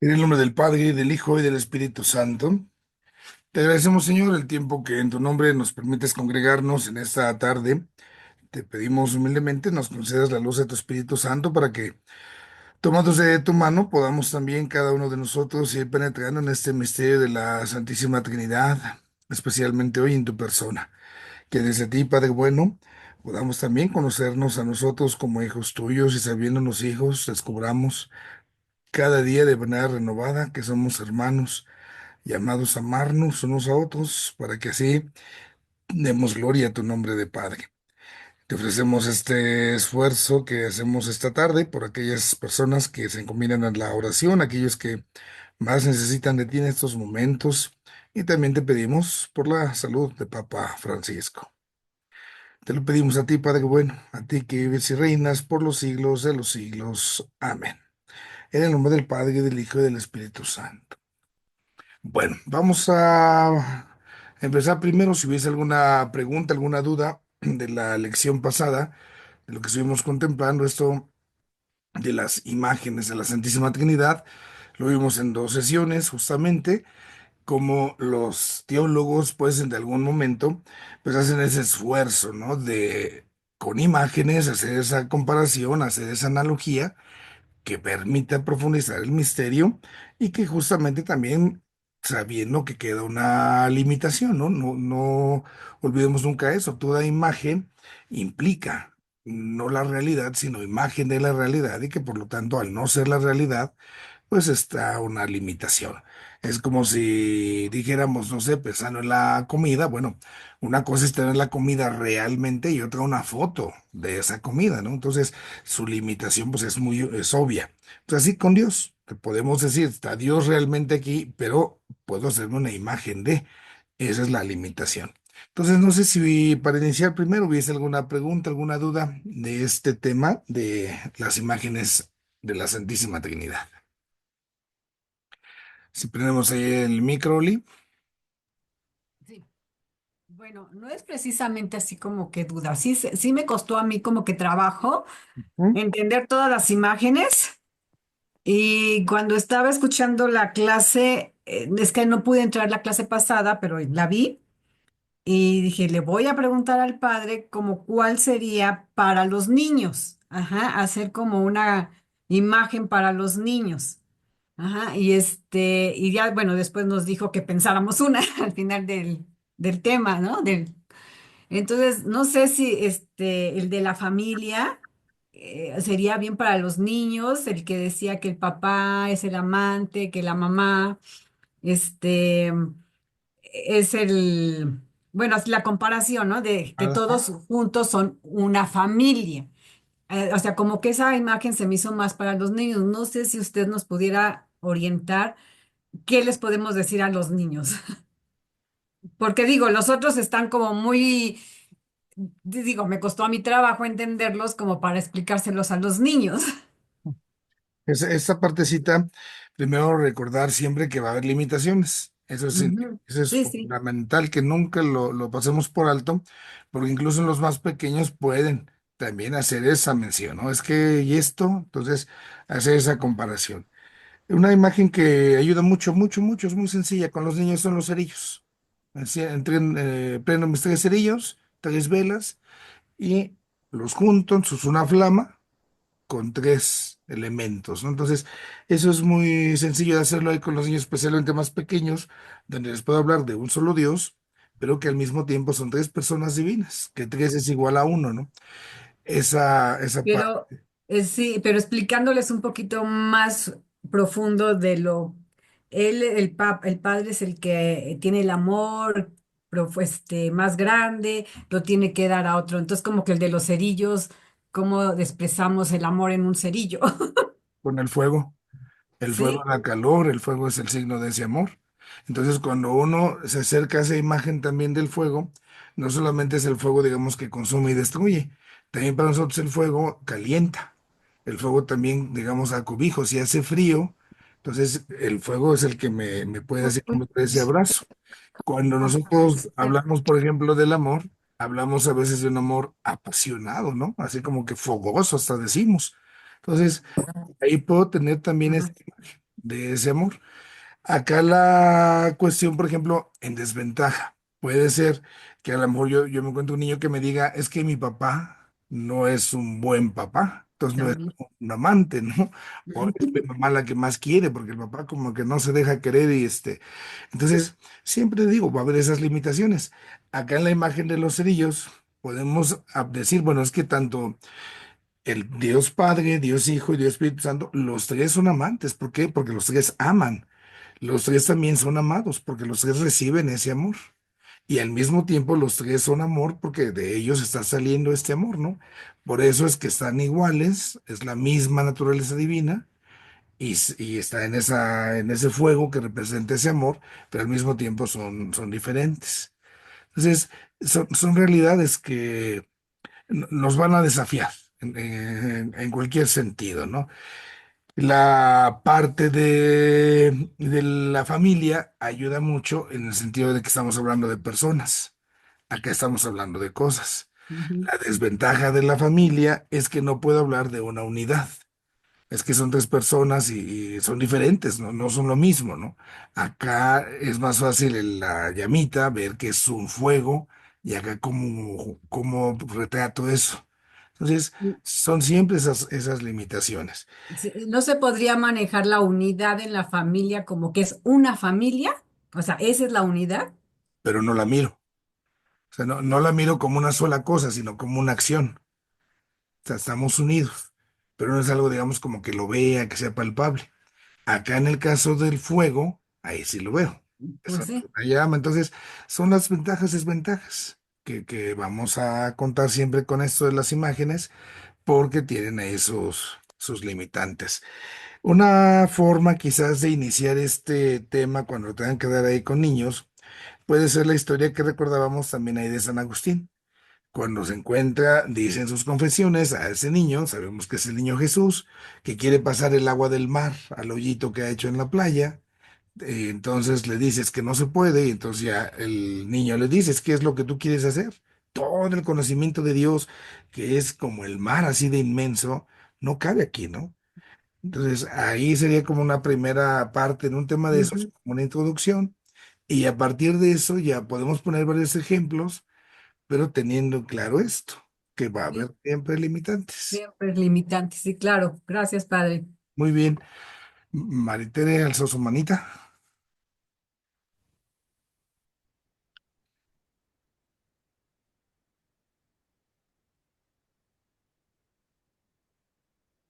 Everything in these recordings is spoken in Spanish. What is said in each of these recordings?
En el nombre del Padre, del Hijo y del Espíritu Santo. Te agradecemos, Señor, el tiempo que en tu nombre nos permites congregarnos en esta tarde. Te pedimos humildemente nos concedas la luz de tu Espíritu Santo para que, tomándose de tu mano, podamos también cada uno de nosotros ir penetrando en este misterio de la Santísima Trinidad, especialmente hoy en tu persona. Que desde ti, Padre bueno, podamos también conocernos a nosotros como hijos tuyos y sabiéndonos hijos, descubramos cada día de manera renovada que somos hermanos llamados a amarnos unos a otros, para que así demos gloria a tu nombre de Padre. Te ofrecemos este esfuerzo que hacemos esta tarde por aquellas personas que se encomiendan a la oración, aquellos que más necesitan de ti en estos momentos, y también te pedimos por la salud de Papa Francisco. Te lo pedimos a ti, Padre bueno, a ti que vives y reinas por los siglos de los siglos. Amén. En el nombre del Padre, del Hijo y del Espíritu Santo. Bueno, vamos a empezar primero. Si hubiese alguna pregunta, alguna duda de la lección pasada, de lo que estuvimos contemplando, esto de las imágenes de la Santísima Trinidad, lo vimos en dos sesiones, justamente, como los teólogos, pues, en algún momento, pues, hacen ese esfuerzo, ¿no? De, con imágenes, hacer esa comparación, hacer esa analogía que permita profundizar el misterio y que justamente también sabiendo que queda una limitación, ¿no? No olvidemos nunca eso. Toda imagen implica no la realidad, sino imagen de la realidad y que por lo tanto al no ser la realidad, pues está una limitación. Es como si dijéramos, no sé, pensando en la comida, bueno, una cosa es tener la comida realmente y otra una foto de esa comida, ¿no? Entonces, su limitación pues es obvia. Pues así con Dios, que podemos decir, está Dios realmente aquí, pero puedo hacerme una imagen de, esa es la limitación. Entonces, no sé si para iniciar primero hubiese alguna pregunta, alguna duda de este tema de las imágenes de la Santísima Trinidad. Si prendemos ahí el micro, Oli. Sí, bueno, no es precisamente así como que duda. Sí, sí me costó a mí como que trabajo ¿Mm? entender todas las imágenes y cuando estaba escuchando la clase, es que no pude entrar la clase pasada, pero la vi y dije, le voy a preguntar al padre como cuál sería para los niños. Ajá, hacer como una imagen para los niños. Ajá, y ya, bueno, después nos dijo que pensáramos una al final del tema, ¿no? Entonces, no sé si el de la familia sería bien para los niños, el que decía que el papá es el amante, que la mamá, este, es bueno, es la comparación, ¿no? De que todos juntos son una familia. O sea, como que esa imagen se me hizo más para los niños. No sé si usted nos pudiera orientar qué les podemos decir a los niños. Porque digo, los otros están como muy digo, me costó a mi trabajo entenderlos como para explicárselos a los niños. Esta partecita, primero recordar siempre que va a haber limitaciones. Ujú. Eso es Sí, sí. fundamental, que nunca lo pasemos por alto, porque incluso los más pequeños pueden también hacer esa mención, ¿no? Es que, ¿y esto? Entonces, hacer esa comparación. Una imagen que ayuda mucho, mucho, mucho, es muy sencilla con los niños son los cerillos. Así, prendo mis tres cerillos, tres velas y los junto, es una flama con tres elementos, ¿no? Entonces, eso es muy sencillo de hacerlo ahí con los niños, especialmente más pequeños, donde les puedo hablar de un solo Dios, pero que al mismo tiempo son tres personas divinas, que tres es igual a uno, ¿no? Esa parte. Pero sí, pero explicándoles un poquito más profundo de lo, el padre es el que tiene el amor más grande, lo tiene que dar a otro. Entonces, como que el de los cerillos, ¿cómo expresamos el amor en un cerillo? Con el fuego. El fuego ¿Sí? da calor, el fuego es el signo de ese amor. Entonces, cuando uno se acerca a esa imagen también del fuego, no solamente es el fuego, digamos, que consume y destruye, también para nosotros el fuego calienta. El fuego también, digamos, acobijo, si hace frío, entonces el fuego es el que me puede hacer como ese abrazo. Cuando nosotros hablamos, por ejemplo, del amor, hablamos a veces de un amor apasionado, ¿no? Así como que fogoso, hasta decimos. Entonces, ahí puedo tener también Ajá. este. de ese amor. Acá la cuestión, por ejemplo, en desventaja, puede ser que a lo mejor yo me encuentro un niño que me diga, es que mi papá no es un buen papá, entonces no es También. un amante, ¿no? O es mi mamá la que más quiere, porque el papá como que no se deja querer y entonces siempre digo, va a haber esas limitaciones. Acá en la imagen de los cerillos podemos decir, bueno, es que tanto el Dios Padre, Dios Hijo y Dios Espíritu Santo, los tres son amantes. ¿Por qué? Porque los tres aman. Los tres también son amados porque los tres reciben ese amor. Y al mismo tiempo los tres son amor porque de ellos está saliendo este amor, ¿no? Por eso es que están iguales, es la misma naturaleza divina y está en ese fuego que representa ese amor, pero al mismo tiempo son diferentes. Entonces, son realidades que nos van a desafiar en cualquier sentido, ¿no? La parte de la familia ayuda mucho en el sentido de que estamos hablando de personas. Acá estamos hablando de cosas. Ujú. La desventaja de la familia es que no puedo hablar de una unidad. Es que son tres personas y son diferentes, ¿no? No son lo mismo, ¿no? Acá es más fácil en la llamita ver que es un fuego y acá como retrato eso. Entonces, son siempre esas limitaciones, ¿No se podría manejar la unidad en la familia como que es una familia? O sea, esa es la unidad. pero no la miro. O sea, no la miro como una sola cosa, sino como una acción. O sea, estamos unidos, pero no es algo, digamos, como que lo vea, que sea palpable. Acá en el caso del fuego, ahí sí lo veo. Pues Esa sí. la llama. Entonces, son las ventajas, desventajas que vamos a contar siempre con esto de las imágenes, porque tienen ahí sus limitantes. Una forma quizás de iniciar este tema cuando tengan que dar ahí con niños, puede ser la historia que recordábamos también ahí de San Agustín. Cuando se encuentra, dicen sus confesiones a ese niño, sabemos que es el niño Jesús, que quiere pasar el agua del mar al hoyito que ha hecho en la playa. Entonces le dices que no se puede, y entonces ya el niño le dices, ¿qué es lo que tú quieres hacer? Todo el conocimiento de Dios, que es como el mar así de inmenso, no cabe aquí, ¿no? Entonces ahí sería como una primera parte en un tema de esos, Ujú. como una introducción, y a partir de eso ya podemos poner varios ejemplos, pero teniendo claro esto, que va a Sí, haber siempre limitantes. siempre es limitante. Sí, claro. Gracias, padre. Muy bien. Maritere alzó su manita.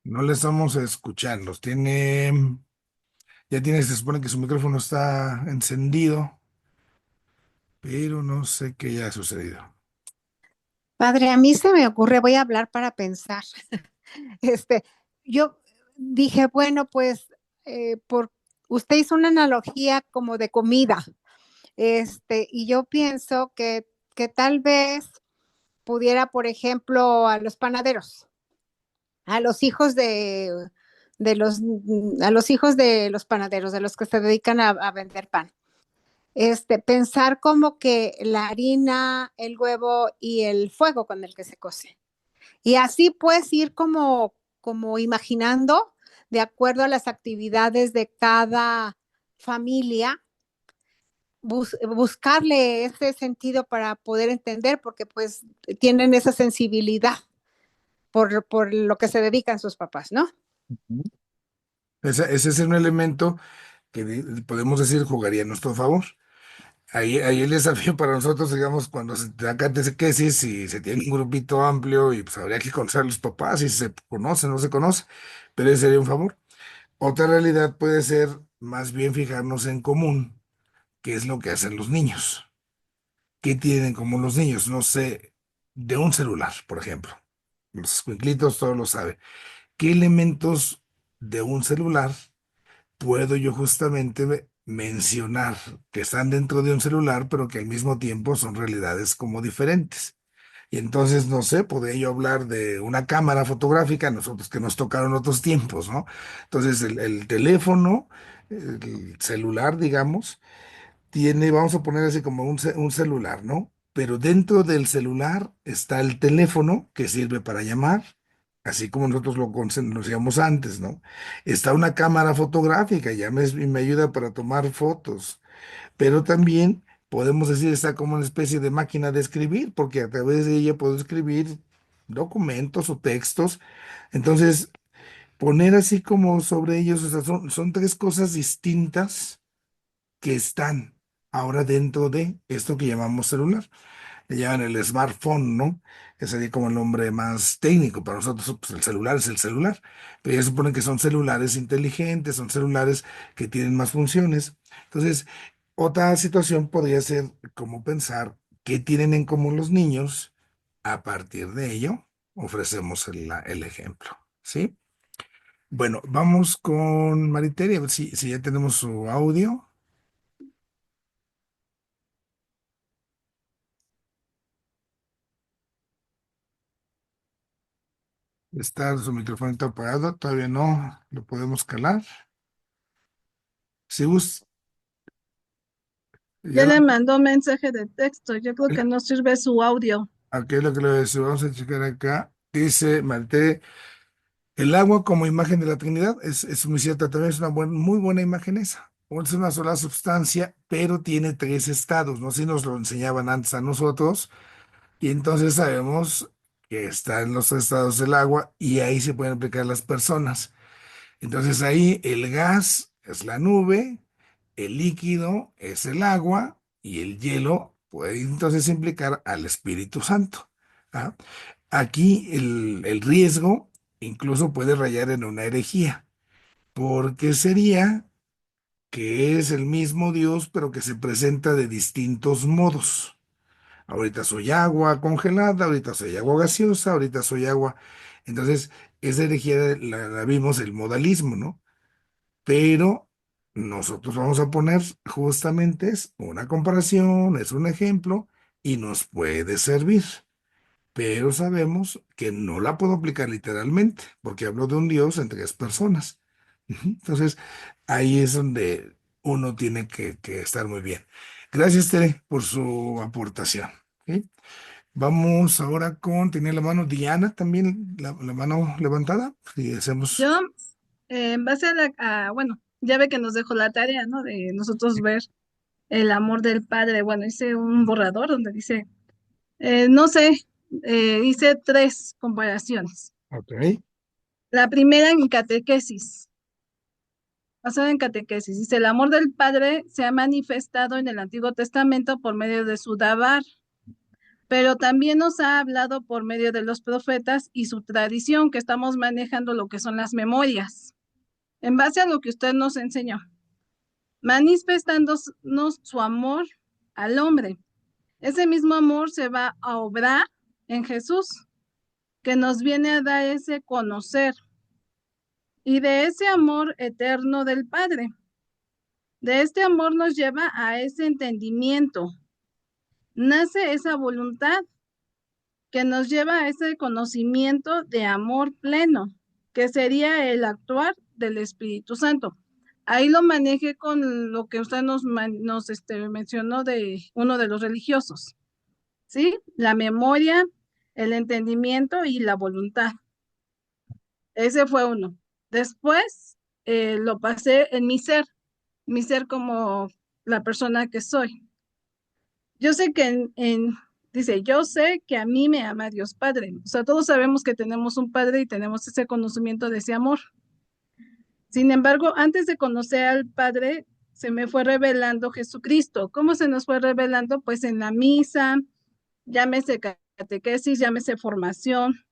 No le estamos escuchando. Se supone que su micrófono está encendido, pero no sé qué haya sucedido. Padre, a mí se me ocurre, voy a hablar para pensar. Este, yo dije, bueno, pues usted hizo una analogía como de comida, y yo pienso que tal vez pudiera, por ejemplo, a los panaderos, a los hijos a los hijos de los panaderos, de los que se dedican a vender pan. Pensar como que la harina, el huevo y el fuego con el que se cose. Y así puedes ir como imaginando, de acuerdo a las actividades de cada familia, buscarle ese sentido para poder entender, porque pues tienen esa sensibilidad por lo que se dedican sus papás, ¿no? Ujú. Ese es un elemento que podemos decir jugaría a nuestro favor. Ahí el desafío para nosotros, digamos, cuando se da catequesis y se tiene un grupito amplio y pues habría que conocer a los papás si se conoce o no se conoce, pero ese sería un favor. Otra realidad puede ser más bien fijarnos en común, qué es lo que hacen los niños, qué tienen en común los niños, no sé, de un celular, por ejemplo. Los escuinclitos todos lo saben. ¿Qué elementos de un celular puedo yo justamente mencionar que están dentro de un celular, pero que al mismo tiempo son realidades como diferentes? Y entonces, no sé, podría yo hablar de una cámara fotográfica, nosotros que nos tocaron otros tiempos, ¿no? Entonces, el teléfono, el celular, digamos, tiene, vamos a poner así como un celular, ¿no? Pero dentro del celular está el teléfono que sirve para llamar así como nosotros lo conocíamos antes, ¿no? Está una cámara fotográfica, y me ayuda para tomar fotos, pero también podemos decir está como una especie de máquina de escribir, porque a través de ella puedo escribir documentos o textos. Entonces, poner así como sobre ellos, o sea, son tres cosas distintas que están ahora dentro de esto que llamamos celular. Le llaman el smartphone, ¿no? Que sería como el nombre más técnico. Para nosotros, pues, el celular es el celular. Pero ya suponen que son celulares inteligentes, son celulares que tienen más funciones. Entonces, otra situación podría ser como pensar qué tienen en común los niños. A partir de ello, ofrecemos el ejemplo, ¿sí? Bueno, vamos con Mariteri, a ver si ya tenemos su audio. Está su micrófono apagado, todavía no lo podemos calar. Si gusta, Ya ya le mandó mensaje de texto. Yo creo que no sirve su audio. aquí es lo que le decía, vamos a checar acá. Dice Maite, el agua como imagen de la Trinidad es muy cierta, también es una muy buena imagen esa. Es una sola sustancia, pero tiene tres estados, ¿no? Si nos lo enseñaban antes a nosotros, y entonces sabemos que está en los tres estados del agua y ahí se pueden aplicar las personas. Entonces ahí el gas es la nube, el líquido es el agua y el hielo puede entonces implicar al Espíritu Santo. ¿Ah? Aquí el riesgo incluso puede rayar en una herejía, porque sería que es el mismo Dios, pero que se presenta de distintos modos. Ahorita soy agua congelada, ahorita soy agua gaseosa, ahorita soy agua. Entonces, esa herejía la vimos el modalismo, ¿no? Pero nosotros vamos a poner justamente es una comparación, es un ejemplo y nos puede servir, pero sabemos que no la puedo aplicar literalmente, porque hablo de un Dios en tres personas. Ujú. Entonces, ahí es donde uno tiene que estar muy bien. Gracias, Tere, por su aportación. ¿Ok? Vamos ahora con, tenía la mano Diana también, la mano levantada. Si hacemos... Yo, en base a bueno, ya ve que nos dejó la tarea, ¿no? De nosotros ver el amor del Padre. Bueno, hice un borrador donde dice, no sé, hice 3 comparaciones. Ok. La primera en catequesis, basada en catequesis. Dice, el amor del Padre se ha manifestado en el Antiguo Testamento por medio de su Dabar, pero también nos ha hablado por medio de los profetas y su tradición, que estamos manejando lo que son las memorias, en base a lo que usted nos enseñó, manifestándonos su amor al hombre. Ese mismo amor se va a obrar en Jesús, que nos viene a dar ese conocer y de ese amor eterno del Padre. De este amor nos lleva a ese entendimiento. Nace esa voluntad que nos lleva a ese conocimiento de amor pleno, que sería el actuar del Espíritu Santo. Ahí lo manejé con lo que usted nos mencionó de uno de los religiosos, ¿sí? La memoria, el entendimiento y la voluntad. Ese fue uno. Después lo pasé en mi ser como la persona que soy. Yo sé que dice, yo sé que a mí me ama Dios Padre. O sea, todos sabemos que tenemos un Padre y tenemos ese conocimiento de ese amor. Sin embargo, antes de conocer al Padre, se me fue revelando Jesucristo. ¿Cómo se nos fue revelando? Pues en la misa, llámese catequesis, llámese formación,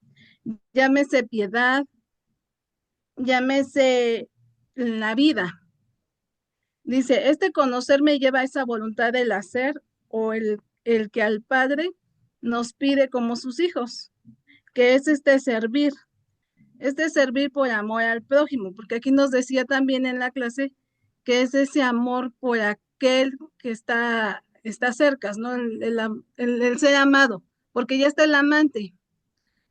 llámese piedad, llámese la vida. Dice, este conocer me lleva a esa voluntad del hacer o el que al Padre nos pide como sus hijos, que es este servir por amor al prójimo, porque aquí nos decía también en la clase que es ese amor por aquel que está cerca, ¿no? El ser amado, porque ya está el amante,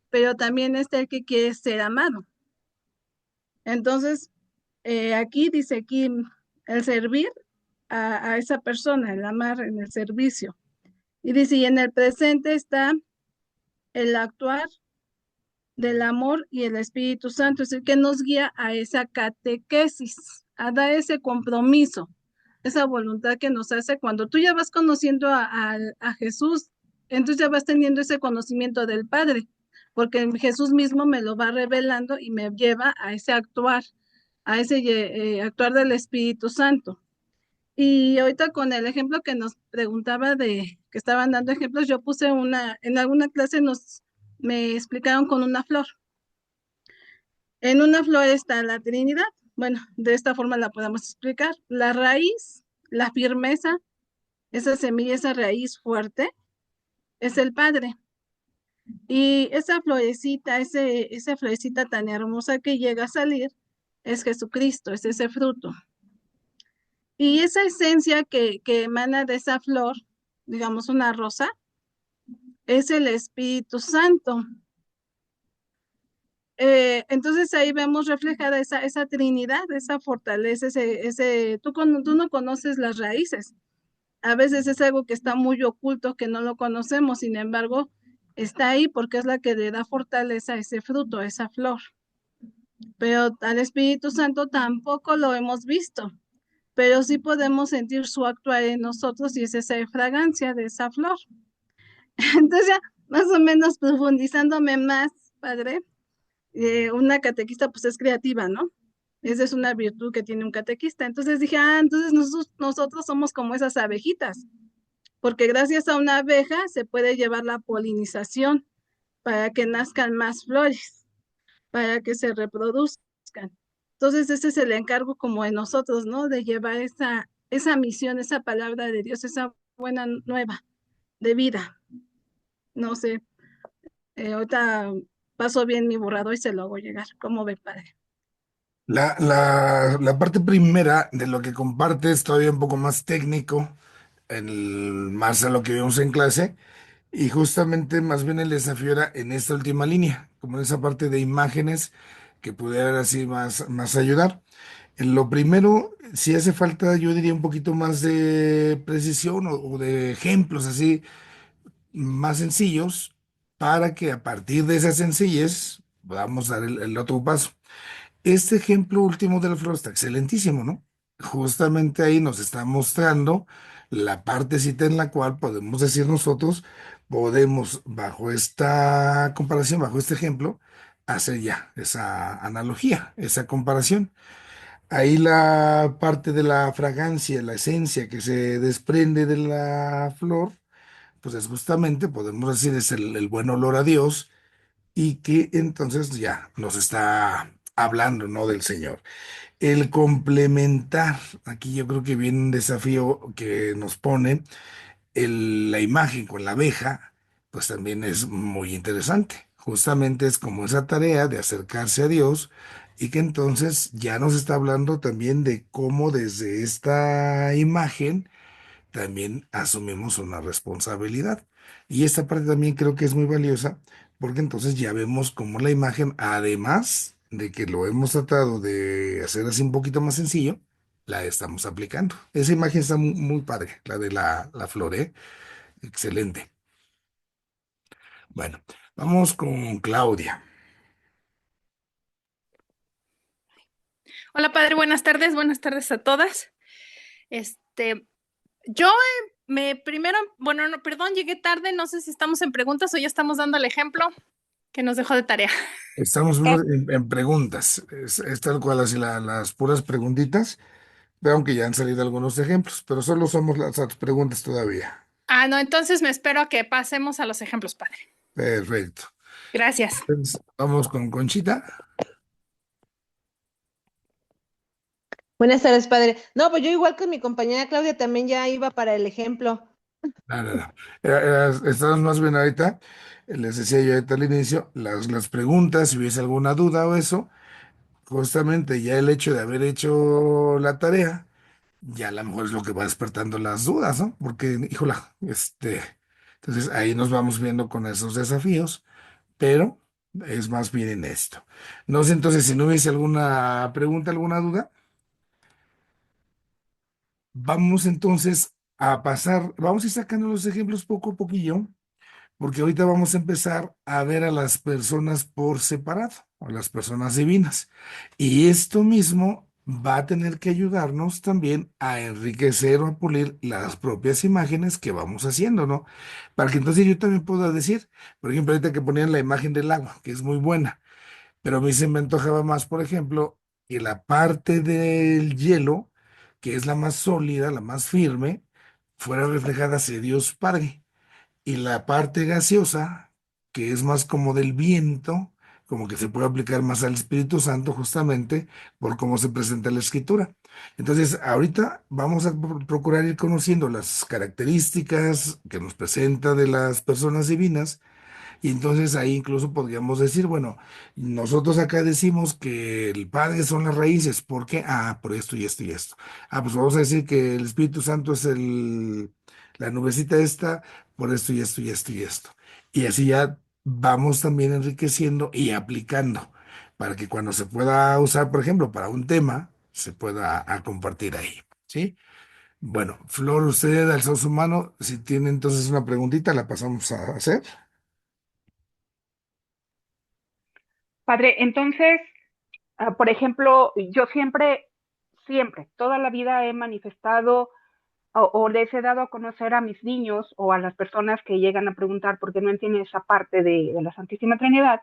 pero también está el que quiere ser amado. Entonces, aquí dice aquí el servir a esa persona, el amar en el servicio. Y dice, y en el presente está el actuar del amor y el Espíritu Santo, es el que nos guía a esa catequesis, a dar ese compromiso, esa voluntad que nos hace cuando tú ya vas conociendo a Jesús, entonces ya vas teniendo ese conocimiento del Padre, porque Jesús mismo me lo va revelando y me lleva a ese actuar, a ese actuar del Espíritu Santo. Y ahorita con el ejemplo que nos preguntaba de que estaban dando ejemplos, yo puse en alguna clase me explicaron con una flor. En una flor está la Trinidad. Bueno, de esta forma la podemos explicar. La raíz, la firmeza, esa semilla, esa raíz fuerte, es el Padre. Y esa florecita tan hermosa que llega a salir, es Jesucristo, es ese fruto. Y esa esencia que emana de esa flor, digamos una rosa, es el Espíritu Santo. Entonces ahí vemos reflejada esa Trinidad, esa fortaleza, tú no conoces las raíces. A veces es algo que está muy oculto, que no lo conocemos, sin embargo, está ahí porque es la que le da fortaleza a ese fruto, a esa flor. Pero al Espíritu Santo tampoco lo hemos visto, pero sí podemos sentir su actuar en nosotros y es esa fragancia de esa flor. Entonces ya más o menos profundizándome más, padre, una catequista pues es creativa, ¿no? Esa es una virtud que tiene un catequista. Entonces dije, entonces nosotros somos como esas abejitas, porque gracias a una abeja se puede llevar la polinización para que nazcan más flores, para que se reproduzcan. Entonces ese es el encargo como de nosotros, ¿no? De llevar esa misión, esa palabra de Dios, esa buena nueva de vida. No sé, ahorita paso bien mi borrador y se lo hago llegar. ¿Cómo ve, padre? La parte primera de lo que compartes es todavía un poco más técnico, más a lo que vimos en clase, y justamente más bien el desafío era en esta última línea, como en esa parte de imágenes que pudiera así más ayudar. En lo primero, si hace falta, yo diría un poquito más de precisión o de ejemplos así más sencillos para que a partir de esas sencillez podamos dar el otro paso. Este ejemplo último de la flor está excelentísimo, ¿no? Justamente ahí nos está mostrando la partecita en la cual podemos decir nosotros, podemos, bajo esta comparación, bajo este ejemplo, hacer ya esa analogía, esa comparación. Ahí la parte de la fragancia, la esencia que se desprende de la flor, pues es justamente, podemos decir, es el buen olor a Dios y que entonces ya nos está hablando, ¿no? Del Señor. El complementar, aquí yo creo que viene un desafío que nos pone la imagen con la abeja, pues también es muy interesante. Justamente es como esa tarea de acercarse a Dios y que entonces ya nos está hablando también de cómo desde esta imagen también asumimos una responsabilidad. Y esta parte también creo que es muy valiosa porque entonces ya vemos cómo la imagen, además de que lo hemos tratado de hacer así un poquito más sencillo, la estamos aplicando. Esa imagen está muy padre, la de la flor, ¿eh? Excelente. Bueno, vamos con Claudia. Hola, padre, buenas tardes a todas. Yo primero, bueno, no, perdón, llegué tarde, no sé si estamos en preguntas o ya estamos dando el ejemplo que nos dejó de tarea. Estamos en preguntas, es tal cual así las puras preguntitas, pero aunque ya han salido algunos ejemplos, pero solo somos las preguntas todavía. No, entonces me espero a que pasemos a los ejemplos, padre. Perfecto. Gracias. Entonces, vamos con Conchita. Buenas tardes, padre. No, pues yo igual que mi compañera Claudia también ya iba para el ejemplo. No, no, no. Estamos más bien ahorita, les decía yo ahorita al inicio, las preguntas, si hubiese alguna duda o eso, justamente ya el hecho de haber hecho la tarea, ya a lo mejor es lo que va despertando las dudas, ¿no? Porque, híjola, entonces ahí nos vamos viendo con esos desafíos, pero es más bien en esto. No sé entonces si no hubiese alguna pregunta, alguna duda. Vamos entonces a pasar, vamos a ir sacando los ejemplos poco a poquillo, porque ahorita vamos a empezar a ver a las personas por separado, a las personas divinas. Y esto mismo va a tener que ayudarnos también a enriquecer o a pulir las propias imágenes que vamos haciendo, ¿no? Para que entonces yo también pueda decir, por ejemplo, ahorita que ponían la imagen del agua, que es muy buena, pero a mí se me antojaba más, por ejemplo, que la parte del hielo, que es la más sólida, la más firme, fuera reflejada hacia Dios Padre. Y la parte gaseosa, que es más como del viento, como que se puede aplicar más al Espíritu Santo justamente por cómo se presenta la escritura. Entonces, ahorita vamos a procurar ir conociendo las características que nos presenta de las personas divinas y entonces ahí incluso podríamos decir, bueno, nosotros acá decimos que el Padre son las raíces, ¿por qué? Ah, por esto y esto y esto. Ah, pues vamos a decir que el Espíritu Santo es la nubecita esta, por esto y esto y esto y esto. Y así ya vamos también enriqueciendo y aplicando para que cuando se pueda usar, por ejemplo, para un tema, se pueda compartir ahí, ¿sí? Bueno, Flor, usted alzó su mano, si tiene entonces una preguntita, la pasamos a hacer. Padre, entonces, por ejemplo, yo siempre, toda la vida he manifestado o les he dado a conocer a mis niños o a las personas que llegan a preguntar por qué no entienden esa parte de la Santísima Trinidad,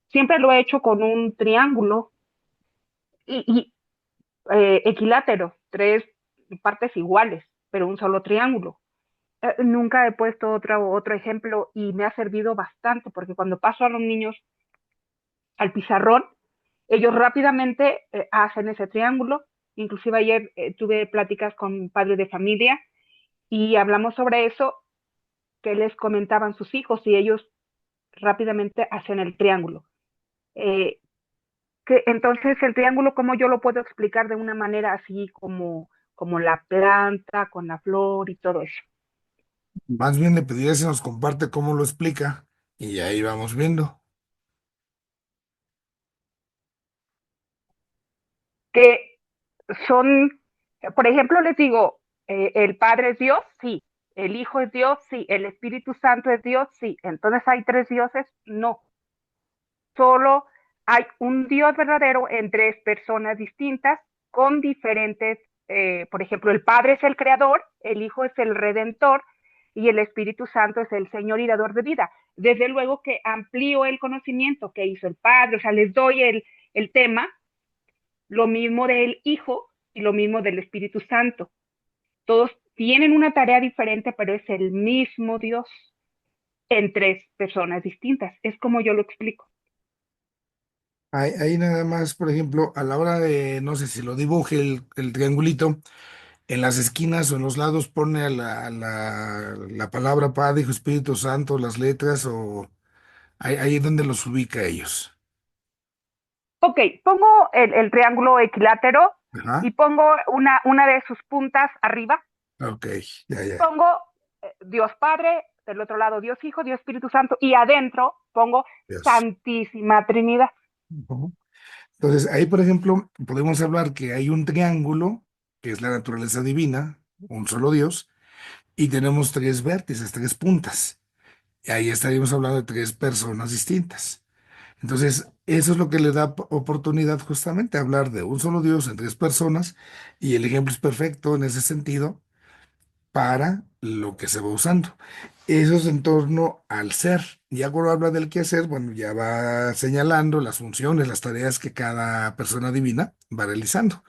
siempre lo he hecho con un triángulo y equilátero, tres partes iguales, pero un solo triángulo. Nunca he puesto otro ejemplo y me ha servido bastante porque cuando paso a los niños al pizarrón, ellos rápidamente hacen ese triángulo. Inclusive ayer tuve pláticas con padres de familia y hablamos sobre eso, que les comentaban sus hijos y ellos rápidamente hacen el triángulo. Eh, entonces, el triángulo, ¿cómo yo lo puedo explicar de una manera así como la planta, con la flor y todo eso? Más bien le pediría si nos comparte cómo lo explica y ahí vamos viendo. Que son, por ejemplo, les digo, el Padre es Dios, sí, el Hijo es Dios, sí, el Espíritu Santo es Dios, sí. Entonces, ¿hay tres dioses? No, solo hay un Dios verdadero en tres personas distintas con diferentes, por ejemplo, el Padre es el creador, el Hijo es el redentor y el Espíritu Santo es el Señor y dador de vida. Desde luego que amplío el conocimiento que hizo el Padre, o sea, les doy el tema, lo mismo del Hijo y lo mismo del Espíritu Santo. Todos tienen una tarea diferente, pero es el mismo Dios en tres personas distintas. Es como yo lo explico. Ahí nada más, por ejemplo, a la hora de, no sé si lo dibuje el triangulito, en las esquinas o en los lados pone a la palabra Padre, Hijo, Espíritu Santo, las letras o ahí es donde los ubica ellos. Ok, pongo el triángulo equilátero y Ajá, pongo una de sus puntas arriba. ok, ya, ya. Pongo Dios Padre, del otro lado Dios Hijo, Dios Espíritu Santo y adentro pongo Dios. Santísima Trinidad. Ujú. Entonces, ahí, por ejemplo, podemos hablar que hay un triángulo, que es la naturaleza divina, un solo Dios, y tenemos tres vértices, tres puntas. Y ahí estaríamos hablando de tres personas distintas. Entonces, eso es lo que le da oportunidad justamente a hablar de un solo Dios en tres personas, y el ejemplo es perfecto en ese sentido para lo que se va usando. Eso es en torno al ser. Ya cuando habla del qué hacer, bueno, ya va señalando las funciones, las tareas que cada persona divina va realizando.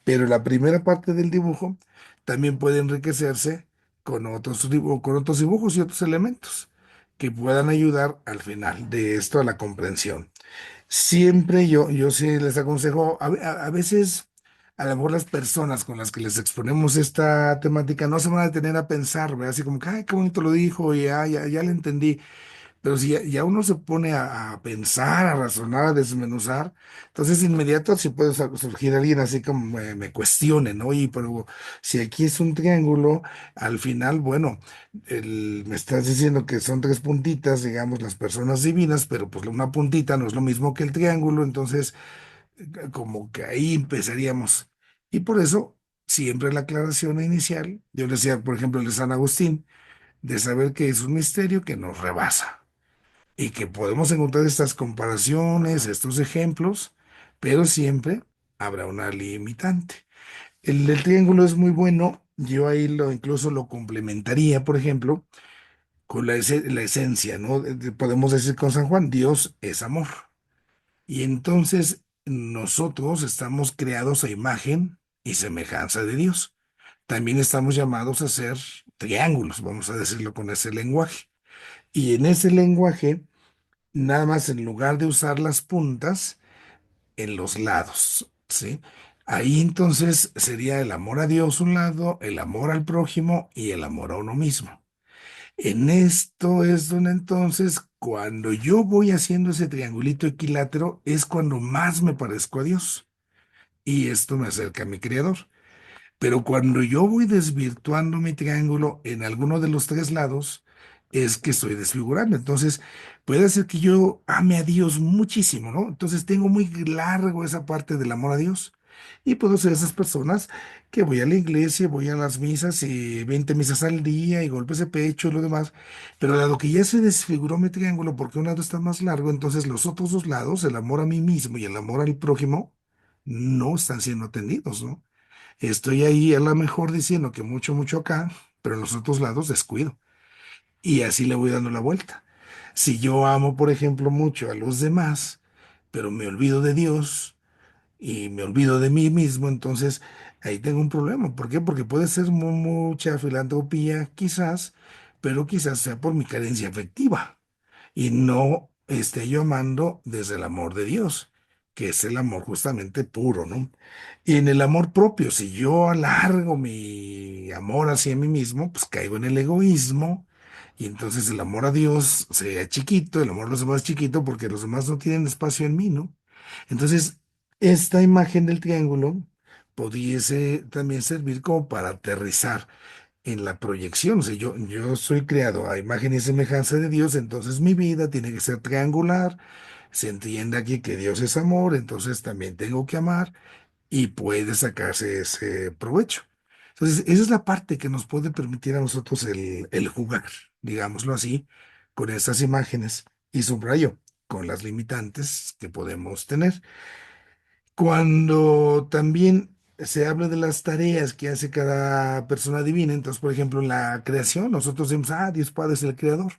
Pero la primera parte del dibujo también puede enriquecerse con otros dibujos y otros elementos que puedan ayudar al final de esto a la comprensión. Siempre yo sí les aconsejo, a veces a lo mejor las personas con las que les exponemos esta temática no se van a detener a pensar, ¿verdad? Así como que, ay, qué bonito lo dijo, ya le entendí. Pero si ya uno se pone a pensar, a razonar, a desmenuzar, entonces de inmediato sí puede surgir alguien así como me cuestione, ¿no? Y pero si aquí es un triángulo, al final, bueno, me estás diciendo que son tres puntitas, digamos, las personas divinas, pero pues una puntita no es lo mismo que el triángulo, entonces como que ahí empezaríamos. Y por eso, siempre la aclaración inicial, yo le decía, por ejemplo, el de San Agustín, de saber que es un misterio que nos rebasa y que podemos encontrar estas comparaciones, estos ejemplos, pero siempre habrá una limitante. El triángulo es muy bueno, yo ahí lo incluso lo complementaría, por ejemplo, con la esencia, ¿no? Podemos decir con San Juan, Dios es amor. Y entonces nosotros estamos creados a imagen y semejanza de Dios. También estamos llamados a ser triángulos, vamos a decirlo con ese lenguaje. Y en ese lenguaje, nada más en lugar de usar las puntas, en los lados, ¿sí? Ahí entonces sería el amor a Dios un lado, el amor al prójimo y el amor a uno mismo. En esto es donde entonces, cuando yo voy haciendo ese triangulito equilátero, es cuando más me parezco a Dios. Y esto me acerca a mi Creador. Pero cuando yo voy desvirtuando mi triángulo en alguno de los tres lados, es que estoy desfigurando. Entonces, puede ser que yo ame a Dios muchísimo, ¿no? Entonces, tengo muy largo esa parte del amor a Dios. Y puedo ser esas personas que voy a la iglesia, voy a las misas y 20 misas al día y golpes de pecho y lo demás. Pero dado que ya se desfiguró mi triángulo porque un lado está más largo, entonces los otros dos lados, el amor a mí mismo y el amor al prójimo, no están siendo atendidos, ¿no? Estoy ahí a lo mejor diciendo que mucho, mucho acá, pero en los otros lados descuido. Y así le voy dando la vuelta. Si yo amo, por ejemplo, mucho a los demás, pero me olvido de Dios y me olvido de mí mismo, entonces ahí tengo un problema. ¿Por qué? Porque puede ser mucha filantropía, quizás, pero quizás sea por mi carencia afectiva y no esté yo amando desde el amor de Dios, que es el amor justamente puro, ¿no? Y en el amor propio, si yo alargo mi amor hacia mí mismo, pues caigo en el egoísmo y entonces el amor a Dios sería chiquito, el amor a los demás chiquito porque los demás no tienen espacio en mí, ¿no? Entonces, esta imagen del triángulo pudiese también servir como para aterrizar en la proyección. O sea, yo soy creado a imagen y semejanza de Dios, entonces mi vida tiene que ser triangular. Se entiende aquí que Dios es amor, entonces también tengo que amar y puede sacarse ese provecho. Entonces, esa es la parte que nos puede permitir a nosotros el jugar, digámoslo así, con estas imágenes y subrayo, con las limitantes que podemos tener. Cuando también se habla de las tareas que hace cada persona divina, entonces, por ejemplo, en la creación, nosotros decimos, Dios Padre es el creador.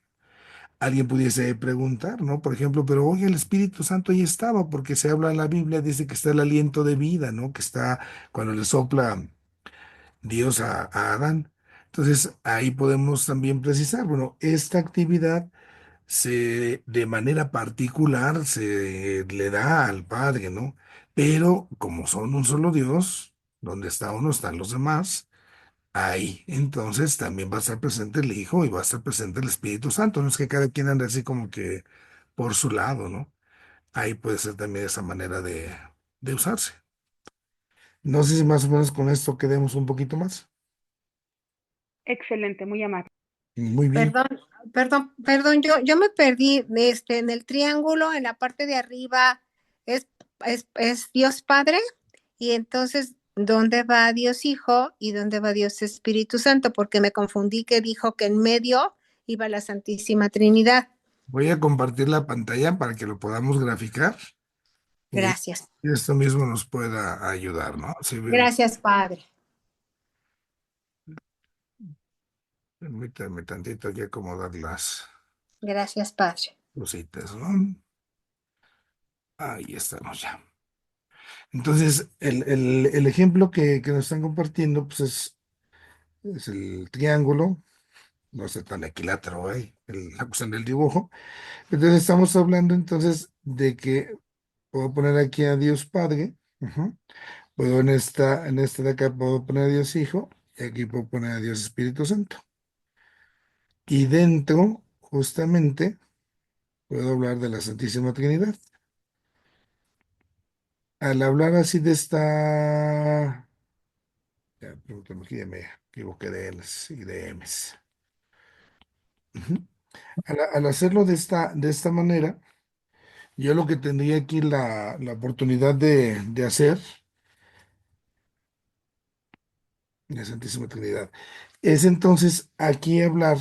Alguien pudiese preguntar, ¿no? Por ejemplo, pero oye, el Espíritu Santo ahí estaba, porque se habla en la Biblia, dice que está el aliento de vida, ¿no? Que está cuando le sopla Dios a Adán. Entonces, ahí podemos también precisar, bueno, esta actividad de manera particular se le da al Padre, ¿no? Pero como son un solo Dios, donde está uno están los demás, ahí entonces también va a estar presente el Hijo y va a estar presente el Espíritu Santo. No es que cada quien ande así como que por su lado, ¿no? Ahí puede ser también esa manera de usarse. No sé si más o menos con esto quedemos un poquito más. Excelente, muy amable. Muy bien. Perdón, perdón, yo me perdí, en el triángulo, en la parte de arriba, es Dios Padre, y entonces, ¿dónde va Dios Hijo y dónde va Dios Espíritu Santo? Porque me confundí que dijo que en medio iba la Santísima Trinidad. Voy a compartir la pantalla para que lo podamos graficar y Gracias. esto mismo nos pueda ayudar, ¿no? Si ven, Gracias, Padre. permítanme tantito aquí acomodar las Gracias, Padre. cositas, ¿no? Ahí estamos ya. Entonces, el ejemplo que nos están compartiendo, pues es el triángulo, no es tan equilátero, la cuestión del dibujo. Entonces, estamos hablando entonces de que puedo poner aquí a Dios Padre, ujú. Puedo en esta de acá puedo poner a Dios Hijo, y aquí puedo poner a Dios Espíritu Santo. Y dentro, justamente, puedo hablar de la Santísima Trinidad. Al hablar así de esta, ya, permítame que ya me equivoqué de L's y de M's. Ujú. Al hacerlo de esta manera, yo lo que tendría aquí la oportunidad de hacer la Santísima Trinidad. Es entonces aquí hablar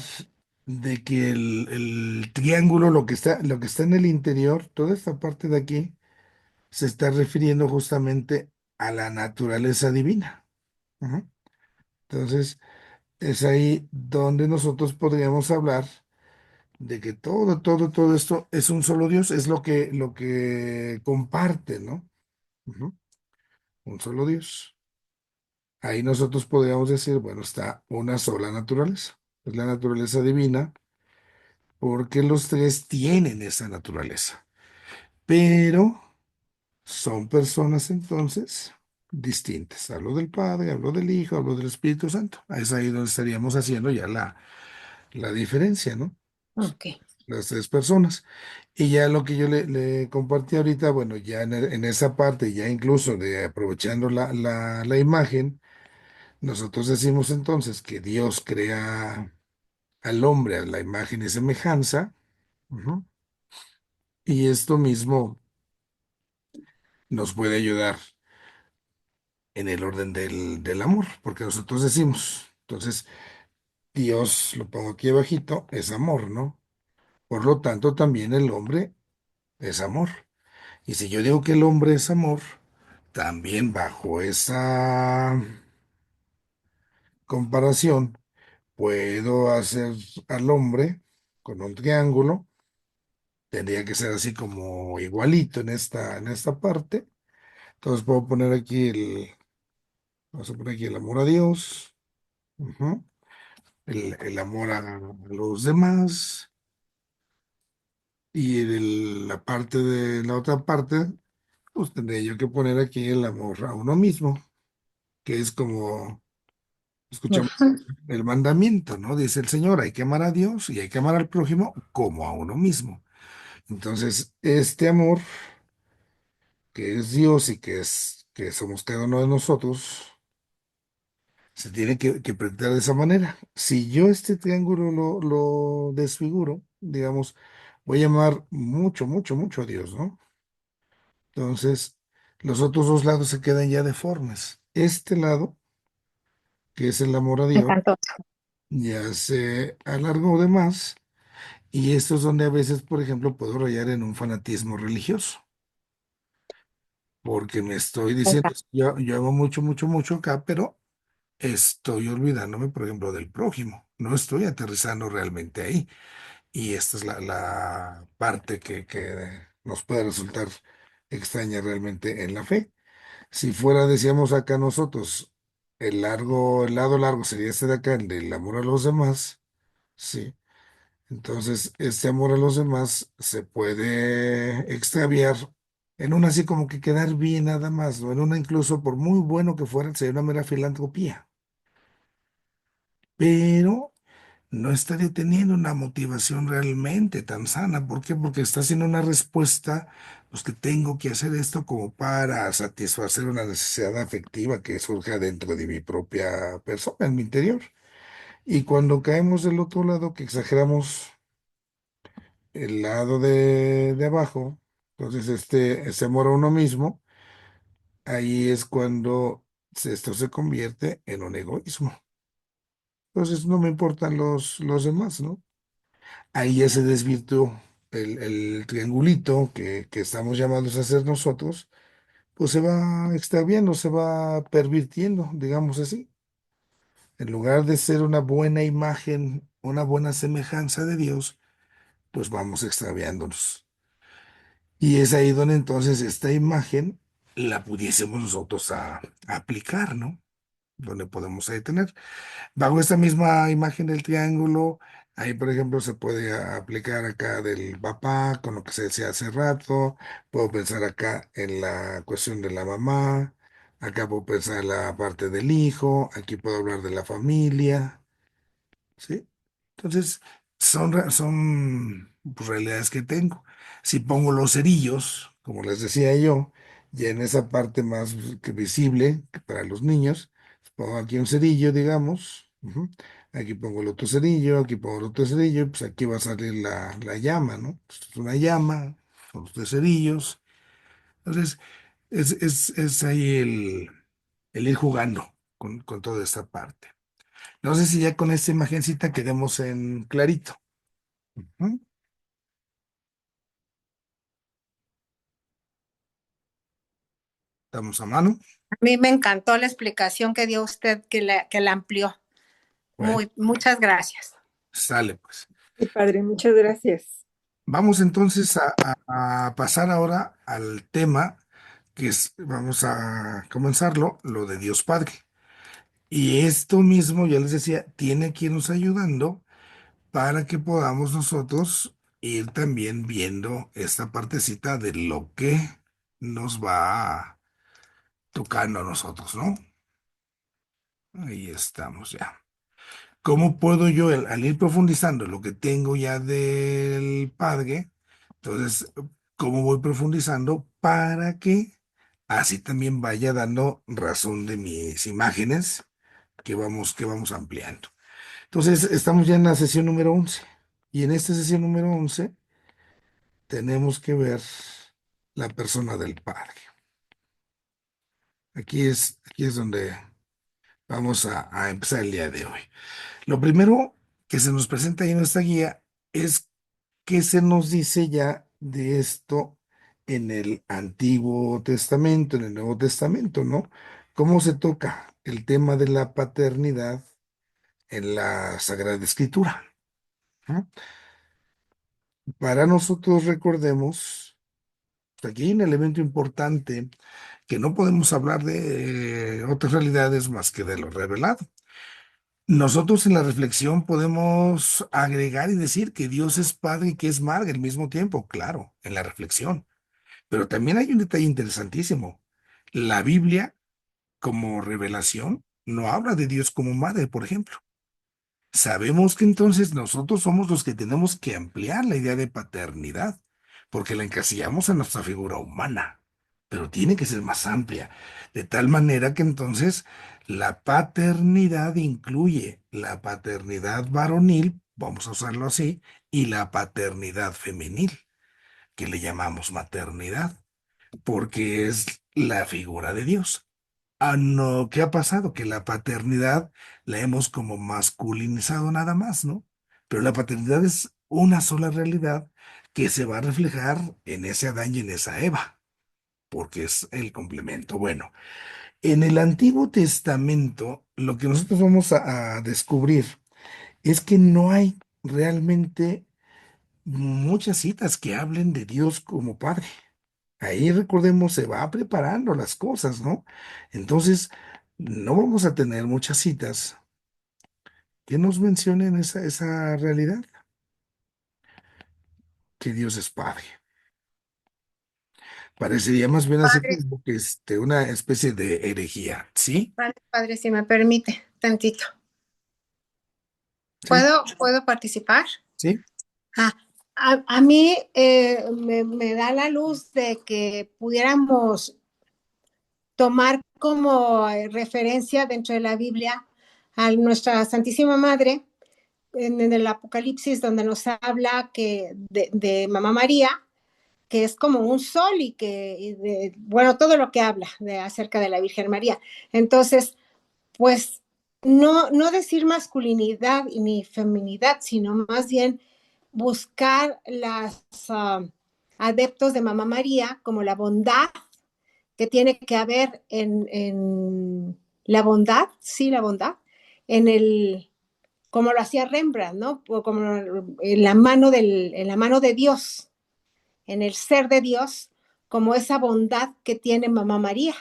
de que el triángulo, lo que está en el interior, toda esta parte de aquí, se está refiriendo justamente a la naturaleza divina. Ujú. Entonces, es ahí donde nosotros podríamos hablar de que todo esto es un solo Dios, es lo que comparte, ¿no? Ujú. Un solo Dios. Ahí nosotros podríamos decir, bueno, está una sola naturaleza, es la naturaleza divina, porque los tres tienen esa naturaleza, pero son personas entonces distintas. Hablo del Padre, hablo del Hijo, hablo del Espíritu Santo. Es ahí donde estaríamos haciendo ya la diferencia, ¿no? Ok. Las tres personas. Y ya lo que yo le compartí ahorita, bueno, ya en esa parte, ya incluso de aprovechando la imagen, nosotros decimos entonces que Dios crea al hombre a la imagen y semejanza, ujú, y esto mismo nos puede ayudar en el orden del amor, porque nosotros decimos, entonces, Dios, lo pongo aquí abajito, es amor, ¿no? Por lo tanto, también el hombre es amor. Y si yo digo que el hombre es amor, también bajo esa comparación, puedo hacer al hombre con un triángulo, tendría que ser así como igualito en esta parte. Entonces puedo poner aquí vamos a poner aquí el amor a Dios, ujú, el amor a los demás, y la parte de la otra parte, pues tendría yo que poner aquí el amor a uno mismo, que es como escuchamos el mandamiento, ¿no? Dice el Señor, hay que amar a Dios y hay que amar al prójimo como a uno mismo. Entonces, este amor que es Dios y que somos cada uno de nosotros, se tiene que presentar de esa manera. Si yo este triángulo lo desfiguro, digamos, voy a amar mucho, mucho, mucho a Dios, ¿no? Entonces, los otros dos lados se quedan ya deformes. Este lado, que es el amor a Me Dios, encantó. ya se alargó de más, y esto es donde a veces, por ejemplo, puedo rayar en un fanatismo religioso, porque me estoy Me diciendo, encantó. yo amo mucho, mucho, mucho acá, pero estoy olvidándome, por ejemplo, del prójimo. No estoy aterrizando realmente ahí. Y esta es la parte que nos puede resultar extraña realmente en la fe. Si fuera, decíamos acá nosotros, el lado largo sería este de acá, el del amor a los demás, sí. Entonces, este amor a los demás se puede extraviar en una así como que quedar bien nada más, o en una incluso por muy bueno que fuera, sería una mera filantropía. Pero no estaría teniendo una motivación realmente tan sana. ¿Por qué? Porque está haciendo una respuesta, pues que tengo que hacer esto como para satisfacer una necesidad afectiva que surja dentro de mi propia persona, en mi interior. Y cuando caemos del otro lado, que exageramos el lado de abajo, entonces este amor a uno mismo, ahí es cuando esto se convierte en un egoísmo. Entonces no me importan los demás, ¿no? Ahí ya se desvirtuó el triangulito que estamos llamados a hacer nosotros, pues se va extraviando, se va pervirtiendo, digamos así. En lugar de ser una buena imagen, una buena semejanza de Dios, pues vamos extraviándonos. Y es ahí donde entonces esta imagen la pudiésemos nosotros a aplicar, ¿no? Donde podemos ahí tener. Bajo esta misma imagen del triángulo, ahí por ejemplo se puede aplicar acá del papá con lo que se decía hace rato, puedo pensar acá en la cuestión de la mamá, acá puedo pensar en la parte del hijo, aquí puedo hablar de la familia, ¿sí? Entonces, son pues, realidades que tengo. Si pongo los cerillos, como les decía yo, ya en esa parte más que visible que para los niños, pongo aquí un cerillo, digamos, ujú, aquí pongo el otro cerillo, aquí pongo el otro cerillo, y pues aquí va a salir la llama, ¿no? Esto es una llama, son los tres cerillos. Entonces, es ahí el ir jugando. con toda esta parte. No sé si ya con esta imagencita quedemos en clarito. Ujú. Estamos a mano. A mí me encantó la explicación que dio usted, que la amplió. Bueno, Muchas gracias. sale pues. Sí, padre, muchas gracias. Vamos entonces a pasar ahora al tema vamos a comenzarlo, lo de Dios Padre. Y esto mismo, ya les decía, tiene que irnos ayudando para que podamos nosotros ir también viendo esta partecita de lo que nos va tocando a nosotros, ¿no? Ahí estamos ya. ¿Cómo puedo yo, al ir profundizando lo que tengo ya del Padre, entonces, cómo voy profundizando para que así también vaya dando razón de mis imágenes que vamos ampliando? Entonces, estamos ya en la sesión número 11. Y en esta sesión número 11 tenemos que ver la persona del Padre. Aquí es donde vamos a empezar el día de hoy. Lo primero que se nos presenta ahí en esta guía es qué se nos dice ya de esto en el Antiguo Testamento, en el Nuevo Testamento, ¿no? ¿Cómo se toca el tema de la paternidad en la Sagrada Escritura? ¿No? Para nosotros recordemos, aquí hay un elemento importante que no podemos hablar de otras realidades más que de lo revelado. Nosotros en la reflexión podemos agregar y decir que Dios es Padre y que es Madre al mismo tiempo, claro, en la reflexión. Pero también hay un detalle interesantísimo. La Biblia, como revelación, no habla de Dios como Madre, por ejemplo. Sabemos que entonces nosotros somos los que tenemos que ampliar la idea de paternidad, porque la encasillamos en nuestra figura humana, pero tiene que ser más amplia, de tal manera que entonces la paternidad incluye la paternidad varonil, vamos a usarlo así, y la paternidad femenil, que le llamamos maternidad, porque es la figura de Dios. Ah, no, ¿qué ha pasado? Que la paternidad la hemos como masculinizado nada más, ¿no? Pero la paternidad es una sola realidad que se va a reflejar en ese Adán y en esa Eva, porque es el complemento. Bueno, en el Antiguo Testamento, lo que nosotros vamos a descubrir es que no hay realmente muchas citas que hablen de Dios como Padre. Ahí recordemos, se va preparando las cosas, ¿no? Entonces, no vamos a tener muchas citas que nos mencionen esa realidad, que Dios es Padre. Parecería más bien así Padre, como que una especie de herejía, ¿sí? padre, si me permite, tantito. Sí, ¿Puedo participar? sí. Ah, a mí me da la luz de que pudiéramos tomar como referencia dentro de la Biblia a nuestra Santísima Madre en el Apocalipsis, donde nos habla de Mamá María, que es como un sol bueno, todo lo que habla acerca de la Virgen María. Entonces, pues no decir masculinidad ni feminidad, sino más bien buscar las adeptos de Mamá María como la bondad que tiene que haber en la bondad, sí, la bondad, como lo hacía Rembrandt, ¿no? O como en la mano de Dios, en el ser de Dios, como esa bondad que tiene Mamá María.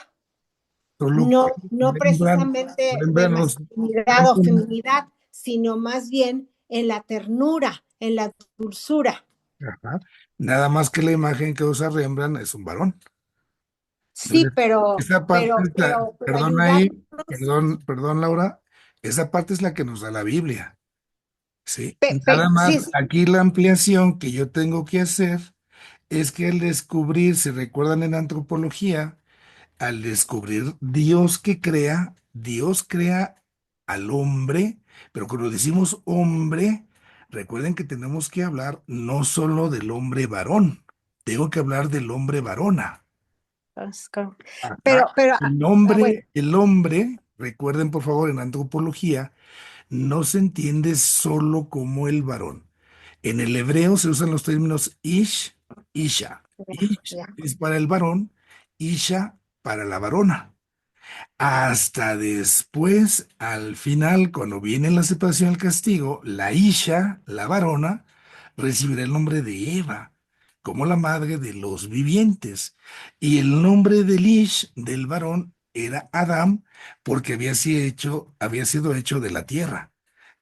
Solo que No precisamente de Rembrandt masculinidad o feminidad, sino más bien en la ternura, en la dulzura. ajá. Nada más que la imagen que usa Rembrandt es un varón. Sí, Entonces, esa parte, pero perdón ayudarnos. ahí, perdón Laura, esa parte es la que nos da la Biblia. Sí, nada Sí, más sí, aquí la ampliación que yo tengo que hacer es que al descubrir, si recuerdan en antropología, al descubrir Dios crea al hombre, pero cuando decimos hombre, recuerden que tenemos que hablar no solo del hombre varón, tengo que hablar del hombre varona. Ajá. pero El bueno, hombre Recuerden, por favor, en antropología no se entiende solo como el varón. En el hebreo se usan los términos ish, isha. Ish Ya. es para el varón, isha para la varona. Hasta después, al final, cuando viene la separación del castigo, la Isha, la varona, recibirá el nombre de Eva, como la madre de los vivientes. Y el nombre del Ish, del varón, era Adam, porque había sido hecho de la tierra.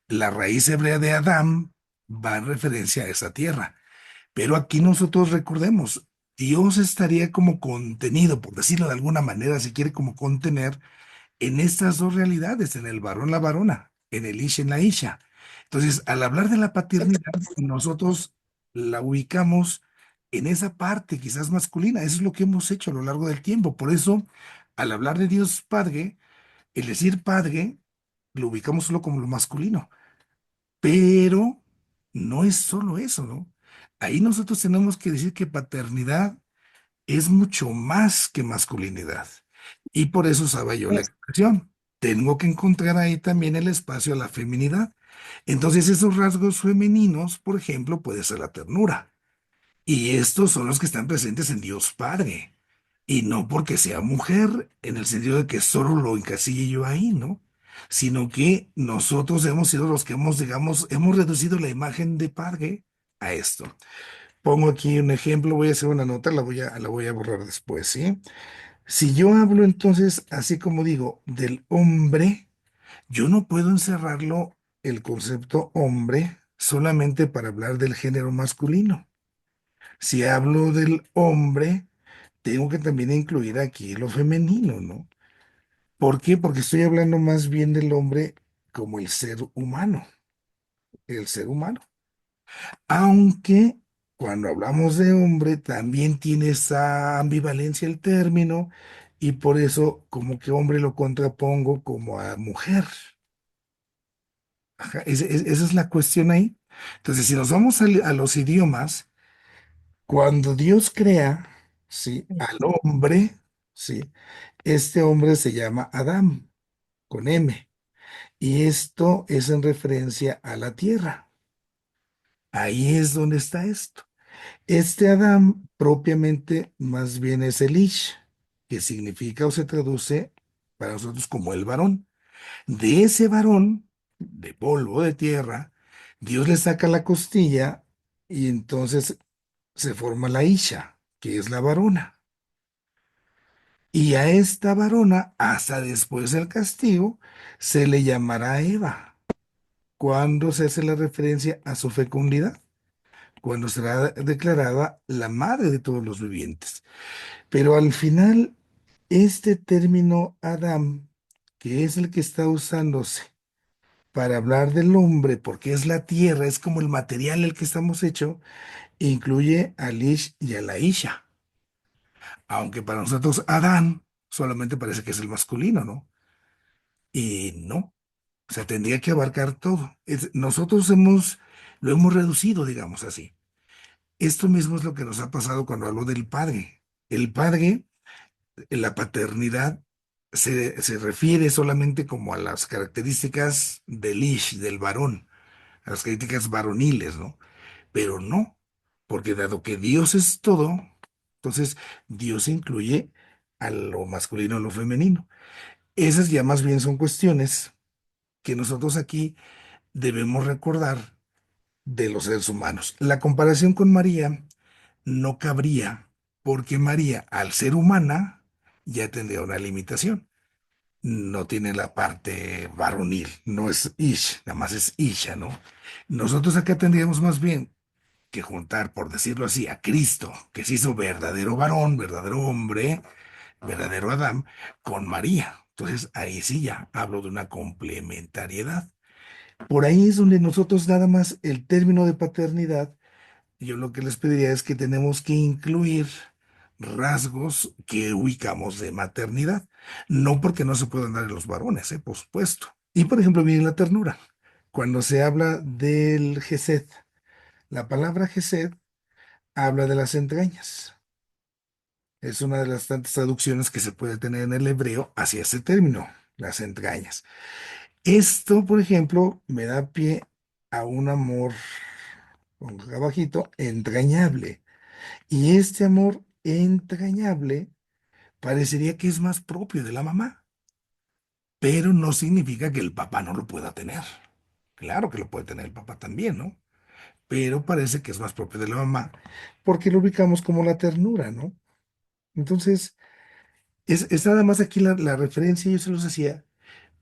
La raíz hebrea de Adam va en referencia a esa tierra. Pero aquí nosotros recordemos, Dios estaría como contenido, por decirlo de alguna manera, si quiere como contener en estas dos realidades, en el varón, la varona, en el isha, en la isha. Entonces, al hablar de la paternidad, nosotros la ubicamos en esa parte quizás masculina. Eso es lo que hemos hecho a lo largo del tiempo. Por eso, al hablar de Dios Padre, el decir Padre, lo ubicamos solo como lo masculino. Pero no es solo eso, ¿no? Ahí nosotros tenemos que decir que paternidad es mucho más que masculinidad. Y por eso usaba yo la expresión. Tengo que encontrar ahí también el espacio a la feminidad. Entonces, esos rasgos femeninos, por ejemplo, puede ser la ternura. Y estos son los que están presentes en Dios Padre. Y no porque sea mujer, en el sentido de que solo lo encasille yo ahí, ¿no? Sino que nosotros hemos sido los que hemos, digamos, hemos reducido la imagen de padre a esto. Pongo aquí un ejemplo, voy a hacer una nota, la voy a borrar después, ¿sí? Si yo hablo entonces, así como digo, del hombre, yo no puedo encerrarlo el concepto hombre solamente para hablar del género masculino. Si hablo del hombre, tengo que también incluir aquí lo femenino, ¿no? ¿Por qué? Porque estoy hablando más bien del hombre como el ser humano. Aunque cuando hablamos de hombre también tiene esa ambivalencia el término y por eso como que hombre lo contrapongo como a mujer. Ajá, esa es la cuestión ahí. Entonces, si nos vamos a los idiomas, cuando Dios crea, ¿sí? Al hombre, ¿sí? Este hombre se llama Adán, con M, y esto es en referencia a la tierra. Ahí es donde está esto. Este Adán propiamente más bien es el Ish, que significa o se traduce para nosotros como el varón. De ese varón, de polvo de tierra, Dios le saca la costilla y entonces se forma la Isha, que es la varona. Y a esta varona, hasta después del castigo, se le llamará Eva, cuando se hace la referencia a su fecundidad, cuando será declarada la madre de todos los vivientes. Pero al final, este término Adam, que es el que está usándose para hablar del hombre, porque es la tierra, es como el material el que estamos hecho, incluye al Ish y a la Isha. Aunque para nosotros Adán solamente parece que es el masculino, ¿no? Y no, o sea, tendría que abarcar todo. Nosotros lo hemos reducido, digamos así. Esto mismo es lo que nos ha pasado cuando hablo del padre. El padre, la paternidad, se refiere solamente como a las características del ish, del varón, a las características varoniles, ¿no? Pero no, porque dado que Dios es todo, entonces Dios incluye a lo masculino, a lo femenino. Esas ya más bien son cuestiones que nosotros aquí debemos recordar de los seres humanos. La comparación con María no cabría porque María, al ser humana, ya tendría una limitación. No tiene la parte varonil, no es Ish, nada más es Isha, ¿no? Nosotros acá tendríamos más bien que juntar, por decirlo así, a Cristo, que se hizo verdadero varón, verdadero hombre, verdadero Adán, con María. Entonces ahí sí ya hablo de una complementariedad. Por ahí es donde nosotros nada más el término de paternidad, yo lo que les pediría es que tenemos que incluir rasgos que ubicamos de maternidad. No porque no se puedan dar en los varones, por supuesto. Y por ejemplo, viene la ternura. Cuando se habla del Gesed, la palabra Gesed habla de las entrañas. Es una de las tantas traducciones que se puede tener en el hebreo hacia ese término. las entrañas. Esto, por ejemplo, me da pie a un amor, pongo acá abajito, entrañable. Y este amor entrañable parecería que es más propio de la mamá, pero no significa que el papá no lo pueda tener. Claro que lo puede tener el papá también, ¿no? Pero parece que es más propio de la mamá, porque lo ubicamos como la ternura, ¿no? Entonces, es nada más aquí la referencia, yo se los hacía,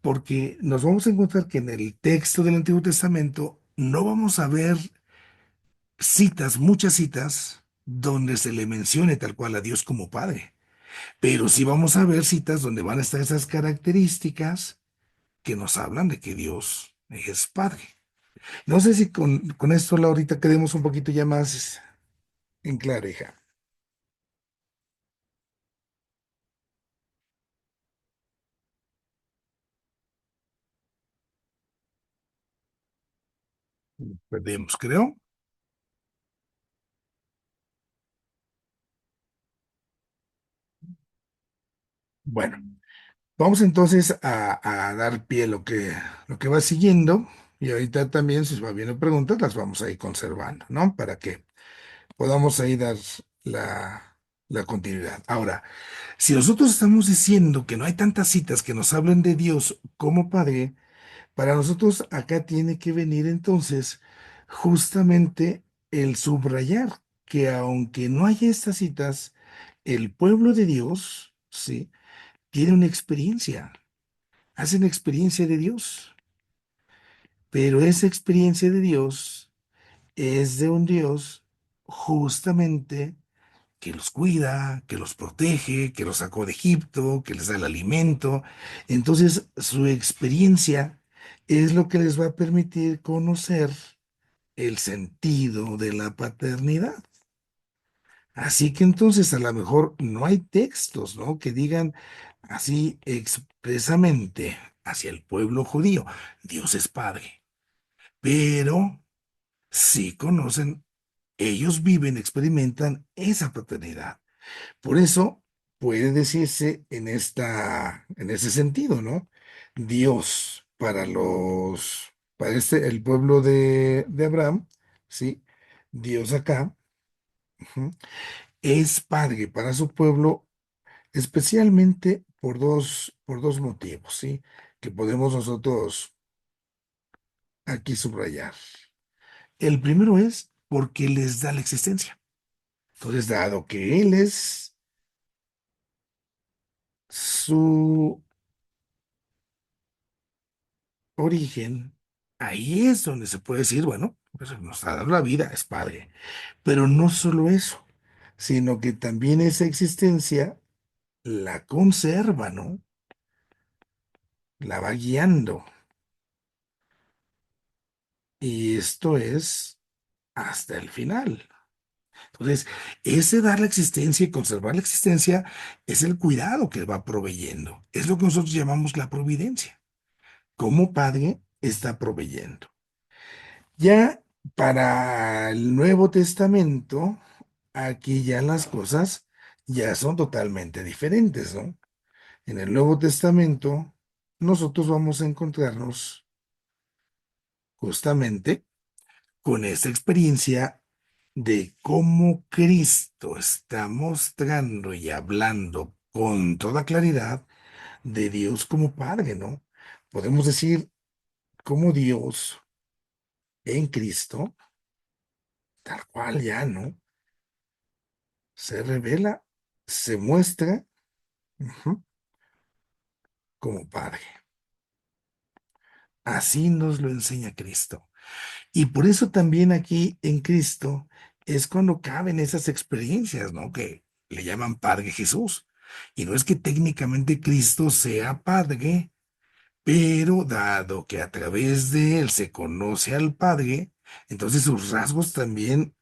porque nos vamos a encontrar que en el texto del Antiguo Testamento no vamos a ver citas, muchas citas, donde se le mencione tal cual a Dios como Padre, pero sí vamos a ver citas donde van a estar esas características que nos hablan de que Dios es Padre. No sé si con esto, Laurita, quedemos un poquito ya más en clareja. Perdemos, creo. Bueno, vamos entonces a dar pie a lo que va siguiendo y ahorita también, si va viendo preguntas, las vamos a ir conservando, ¿no? Para que podamos ahí dar la continuidad. Ahora, si nosotros estamos diciendo que no hay tantas citas que nos hablen de Dios como Padre, para nosotros acá tiene que venir entonces justamente el subrayar que aunque no haya estas citas, el pueblo de Dios, ¿sí? Tiene una experiencia, hacen experiencia de Dios, pero esa experiencia de Dios es de un Dios justamente que los cuida, que los protege, que los sacó de Egipto, que les da el alimento. Entonces, su experiencia es lo que les va a permitir conocer el sentido de la paternidad. Así que entonces a lo mejor no hay textos, ¿no? Que digan así expresamente hacia el pueblo judío, Dios es Padre, pero sí conocen, ellos viven, experimentan esa paternidad. Por eso puede decirse en ese sentido, ¿no? Dios para el pueblo de Abraham, ¿sí? Dios acá, ujú, es padre para su pueblo, especialmente por dos motivos, ¿sí? Que podemos nosotros aquí subrayar. El primero es porque les da la existencia. Entonces, dado que Él es su origen, ahí es donde se puede decir, bueno, pues nos ha dado la vida, es padre. Pero no solo eso, sino que también esa existencia la conserva, ¿no? La va guiando. Y esto es hasta el final. Entonces, ese dar la existencia y conservar la existencia es el cuidado que va proveyendo. Es lo que nosotros llamamos la providencia. Como padre está proveyendo. Ya para el Nuevo Testamento, aquí ya las cosas ya son totalmente diferentes, ¿no? En el Nuevo Testamento, nosotros vamos a encontrarnos justamente con esta experiencia de cómo Cristo está mostrando y hablando con toda claridad de Dios como Padre, ¿no? Podemos decir cómo Dios en Cristo, tal cual ya, ¿no? Se revela, se muestra, ujú, como Padre. Así nos lo enseña Cristo. Y por eso también aquí en Cristo es cuando caben esas experiencias, ¿no? Que le llaman Padre Jesús. Y no es que técnicamente Cristo sea Padre, pero dado que a través de él se conoce al Padre, entonces sus rasgos también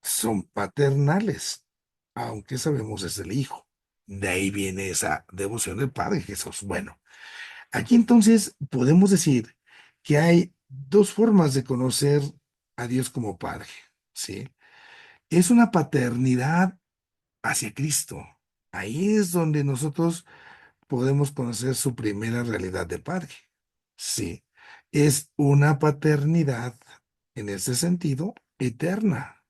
son paternales, aunque sabemos es el Hijo. De ahí viene esa devoción del Padre Jesús. Bueno, aquí entonces podemos decir que hay dos formas de conocer a Dios como Padre, ¿sí? Es una paternidad hacia Cristo. Ahí es donde nosotros podemos conocer su primera realidad de padre. Sí, es una paternidad, en ese sentido, eterna.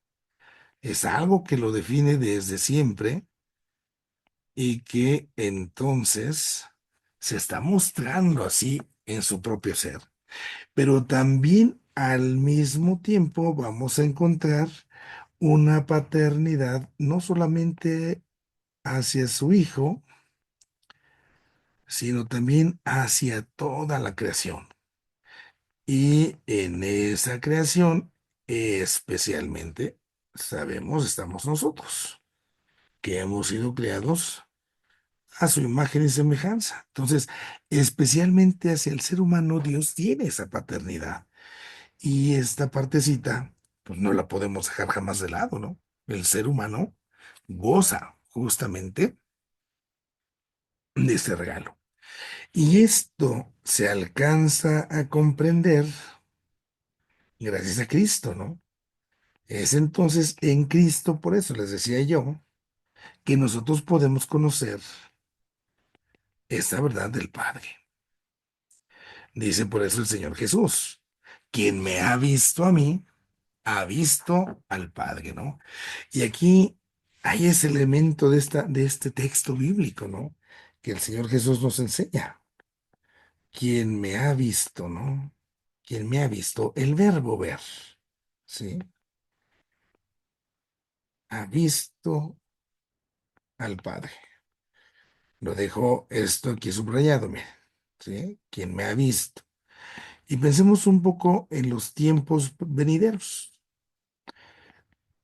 Es algo que lo define desde siempre y que entonces se está mostrando así en su propio ser. Pero también al mismo tiempo vamos a encontrar una paternidad no solamente hacia su hijo, sino también hacia toda la creación. Y en esa creación, especialmente, sabemos, estamos nosotros, que hemos sido creados a su imagen y semejanza. Entonces, especialmente hacia el ser humano, Dios tiene esa paternidad. Y esta partecita, pues no la podemos dejar jamás de lado, ¿no? El ser humano goza justamente de este regalo. Y esto se alcanza a comprender gracias a Cristo, ¿no? Es entonces en Cristo, por eso les decía yo, que nosotros podemos conocer esta verdad del Padre. Dice por eso el Señor Jesús, quien me ha visto a mí, ha visto al Padre, ¿no? Y aquí hay ese elemento de este texto bíblico, ¿no? Que el Señor Jesús nos enseña. Quien me ha visto, ¿no? Quien me ha visto, el verbo ver, ¿sí? Ha visto al Padre. Lo dejo esto aquí subrayado, mire, ¿sí? Quien me ha visto. Y pensemos un poco en los tiempos venideros.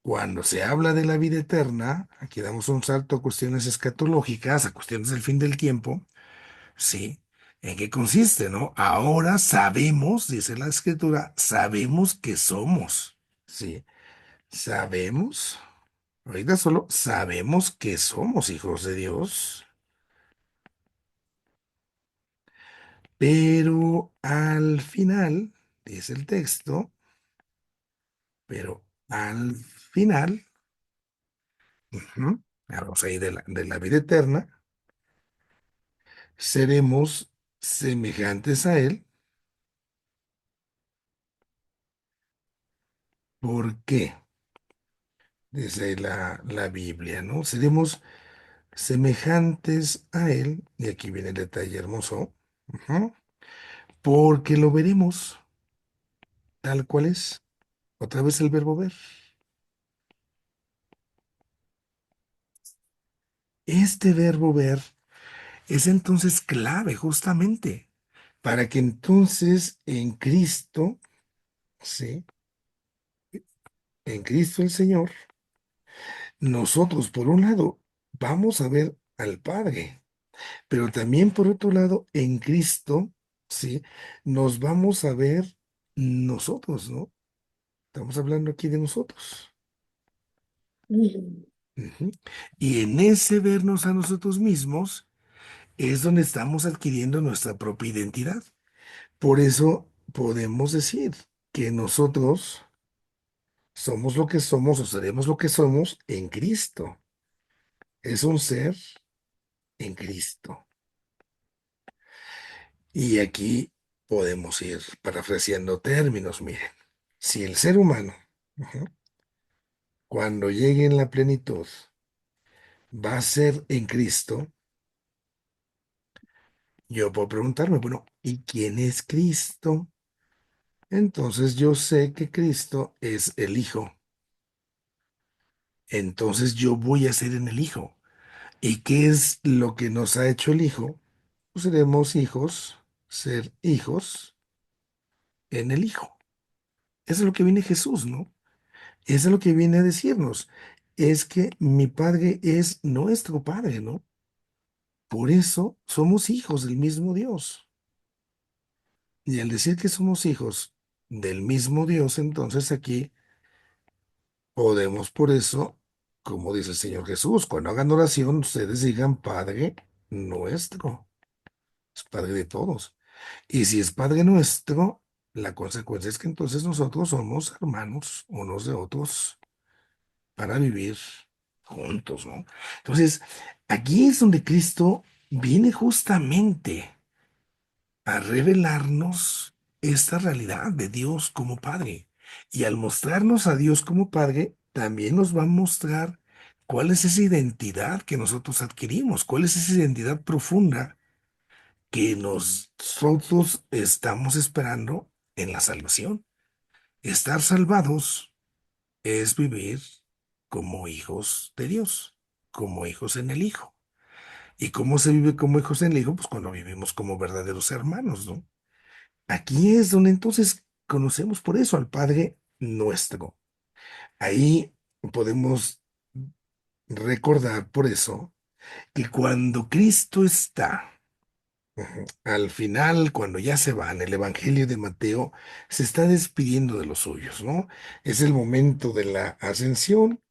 Cuando se habla de la vida eterna, aquí damos un salto a cuestiones escatológicas, a cuestiones del fin del tiempo, ¿sí? ¿En qué consiste, no? Ahora sabemos, dice la Escritura, sabemos que somos, ¿sí? Sabemos, ahorita solo sabemos que somos hijos de Dios, pero al final, dice el texto, pero al final, hablamos ahí de la vida eterna, seremos semejantes a Él. ¿Por qué? Dice ahí la Biblia, ¿no? Seremos semejantes a Él, y aquí viene el detalle hermoso, ujú, porque lo veremos tal cual es. Otra vez el verbo ver. Este verbo ver es entonces clave justamente para que entonces en Cristo, ¿sí? En Cristo el Señor, nosotros por un lado vamos a ver al Padre, pero también por otro lado en Cristo, ¿sí? Nos vamos a ver nosotros, ¿no? Estamos hablando aquí de nosotros. Ujú. Y en ese vernos a nosotros mismos es donde estamos adquiriendo nuestra propia identidad. Por eso podemos decir que nosotros somos lo que somos o seremos lo que somos en Cristo. Es un ser en Cristo. Y aquí podemos ir parafraseando términos, miren. Si el ser humano, ujú, cuando llegue en la plenitud, va a ser en Cristo, yo puedo preguntarme, bueno, ¿y quién es Cristo? Entonces yo sé que Cristo es el Hijo. Entonces yo voy a ser en el Hijo. ¿Y qué es lo que nos ha hecho el Hijo? Pues seremos hijos, ser hijos en el Hijo. Eso es lo que viene Jesús, ¿no? Eso es lo que viene a decirnos. Es que mi Padre es nuestro Padre, ¿no? Por eso somos hijos del mismo Dios. Y al decir que somos hijos del mismo Dios, entonces aquí podemos por eso, como dice el Señor Jesús, cuando hagan oración, ustedes digan Padre nuestro. Es Padre de todos. Y si es Padre nuestro, la consecuencia es que entonces nosotros somos hermanos unos de otros para vivir juntos, ¿no? Entonces, aquí es donde Cristo viene justamente a revelarnos esta realidad de Dios como Padre. Y al mostrarnos a Dios como Padre, también nos va a mostrar cuál es esa identidad que nosotros adquirimos, cuál es esa identidad profunda que nosotros estamos esperando en la salvación. Estar salvados es vivir como hijos de Dios, como hijos en el Hijo. ¿Y cómo se vive como hijos en el Hijo? Pues cuando vivimos como verdaderos hermanos, ¿no? Aquí es donde entonces conocemos por eso al Padre nuestro. Ahí podemos recordar por eso que cuando Cristo está al final, cuando ya se va en el Evangelio de Mateo, se está despidiendo de los suyos, ¿no? Es el momento de la ascensión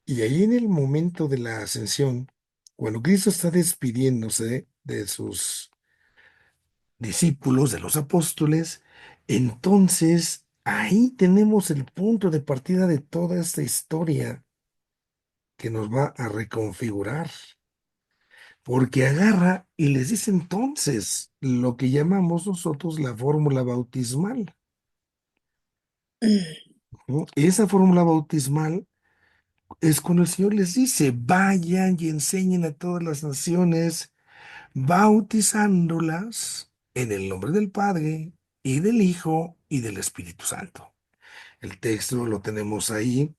y ahí en el momento de la ascensión, cuando Cristo está despidiéndose de sus discípulos, de los apóstoles, entonces ahí tenemos el punto de partida de toda esta historia que nos va a reconfigurar, porque agarra y les dice entonces lo que llamamos nosotros la fórmula bautismal, ¿no? Esa fórmula bautismal es cuando el Señor les dice, vayan y enseñen a todas las naciones, bautizándolas en el nombre del Padre y del Hijo y del Espíritu Santo. El texto lo tenemos ahí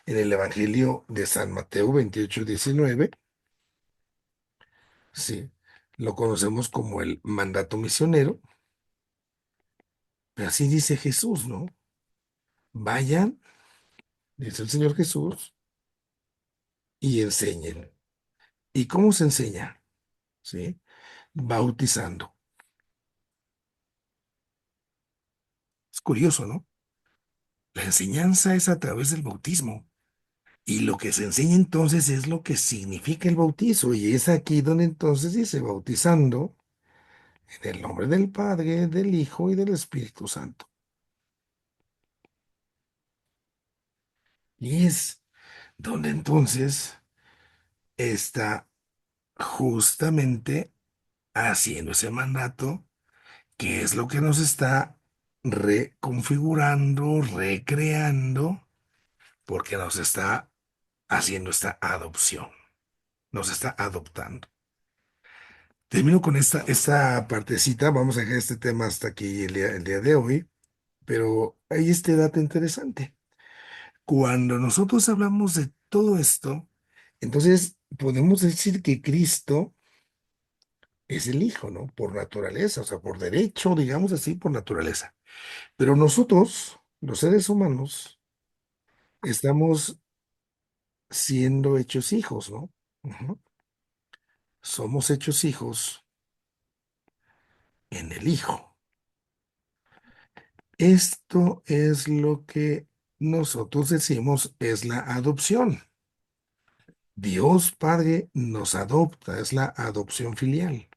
en el Evangelio de San Mateo 28-19. Sí, lo conocemos como el mandato misionero, pero así dice Jesús, ¿no? Vayan, dice el Señor Jesús, y enseñen. ¿Y cómo se enseña? ¿Sí? Bautizando. Es curioso, ¿no? La enseñanza es a través del bautismo. Y lo que se enseña entonces es lo que significa el bautizo. Y es aquí donde entonces dice bautizando en el nombre del Padre, del Hijo y del Espíritu Santo. Y es donde entonces está justamente haciendo ese mandato, que es lo que nos está reconfigurando, recreando, porque nos está haciendo esta adopción, nos está adoptando. Termino con esta partecita, vamos a dejar este tema hasta aquí el día de hoy, pero hay este dato interesante. Cuando nosotros hablamos de todo esto, entonces podemos decir que Cristo es el Hijo, ¿no? Por naturaleza, o sea, por derecho, digamos así, por naturaleza. Pero nosotros, los seres humanos, estamos siendo hechos hijos, ¿no? Ujú. Somos hechos hijos en el Hijo. Esto es lo que nosotros decimos es la adopción. Dios Padre nos adopta, es la adopción filial.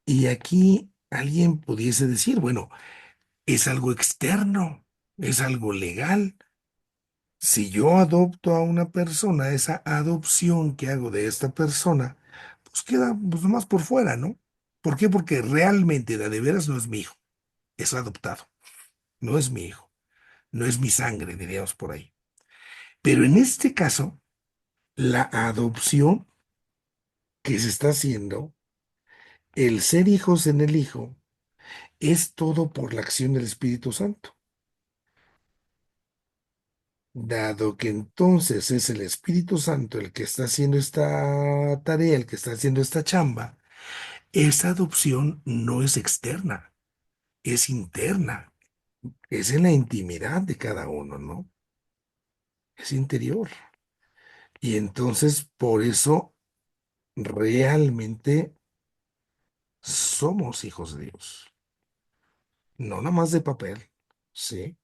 Y aquí alguien pudiese decir, bueno, es algo externo, es algo legal. Si yo adopto a una persona, esa adopción que hago de esta persona, pues queda pues nomás por fuera, ¿no? ¿Por qué? Porque realmente la de veras no es mi hijo, es adoptado, no es mi hijo, no es mi sangre, diríamos por ahí. Pero en este caso, la adopción que se está haciendo, el ser hijos en el Hijo, es todo por la acción del Espíritu Santo. Dado que entonces es el Espíritu Santo el que está haciendo esta tarea, el que está haciendo esta chamba, esa adopción no es externa, es interna, es en la intimidad de cada uno, ¿no? Es interior. Y entonces por eso realmente somos hijos de Dios, no nada más de papel, ¿sí?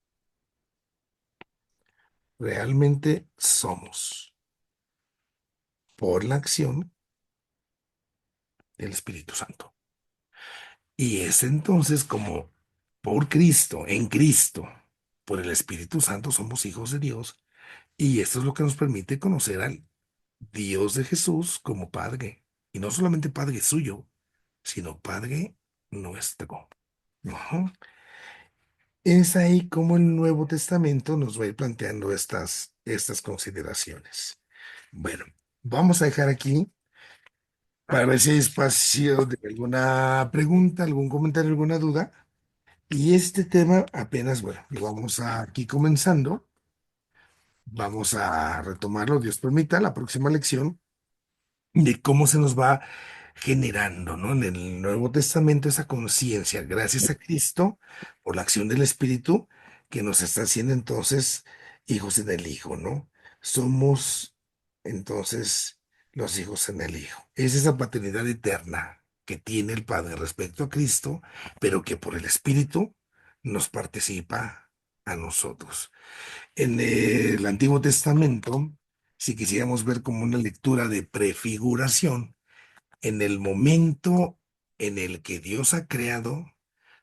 Realmente somos por la acción del Espíritu Santo. Y es entonces como por Cristo, en Cristo, por el Espíritu Santo somos hijos de Dios. Y esto es lo que nos permite conocer al Dios de Jesús como Padre. Y no solamente Padre suyo, sino Padre nuestro. Ajá. Es ahí como el Nuevo Testamento nos va a ir planteando estas consideraciones. Bueno, vamos a dejar aquí para ver si hay espacio de alguna pregunta, algún comentario, alguna duda. Y este tema apenas, bueno, lo vamos aquí comenzando. Vamos a retomarlo, Dios permita, la próxima lección de cómo se nos va generando, ¿no? En el Nuevo Testamento esa conciencia, gracias a Cristo, por la acción del Espíritu, que nos está haciendo entonces hijos en el Hijo, ¿no? Somos entonces los hijos en el Hijo. Es esa paternidad eterna que tiene el Padre respecto a Cristo, pero que por el Espíritu nos participa a nosotros. En el Antiguo Testamento, si quisiéramos ver como una lectura de prefiguración, en el momento en el que Dios ha creado,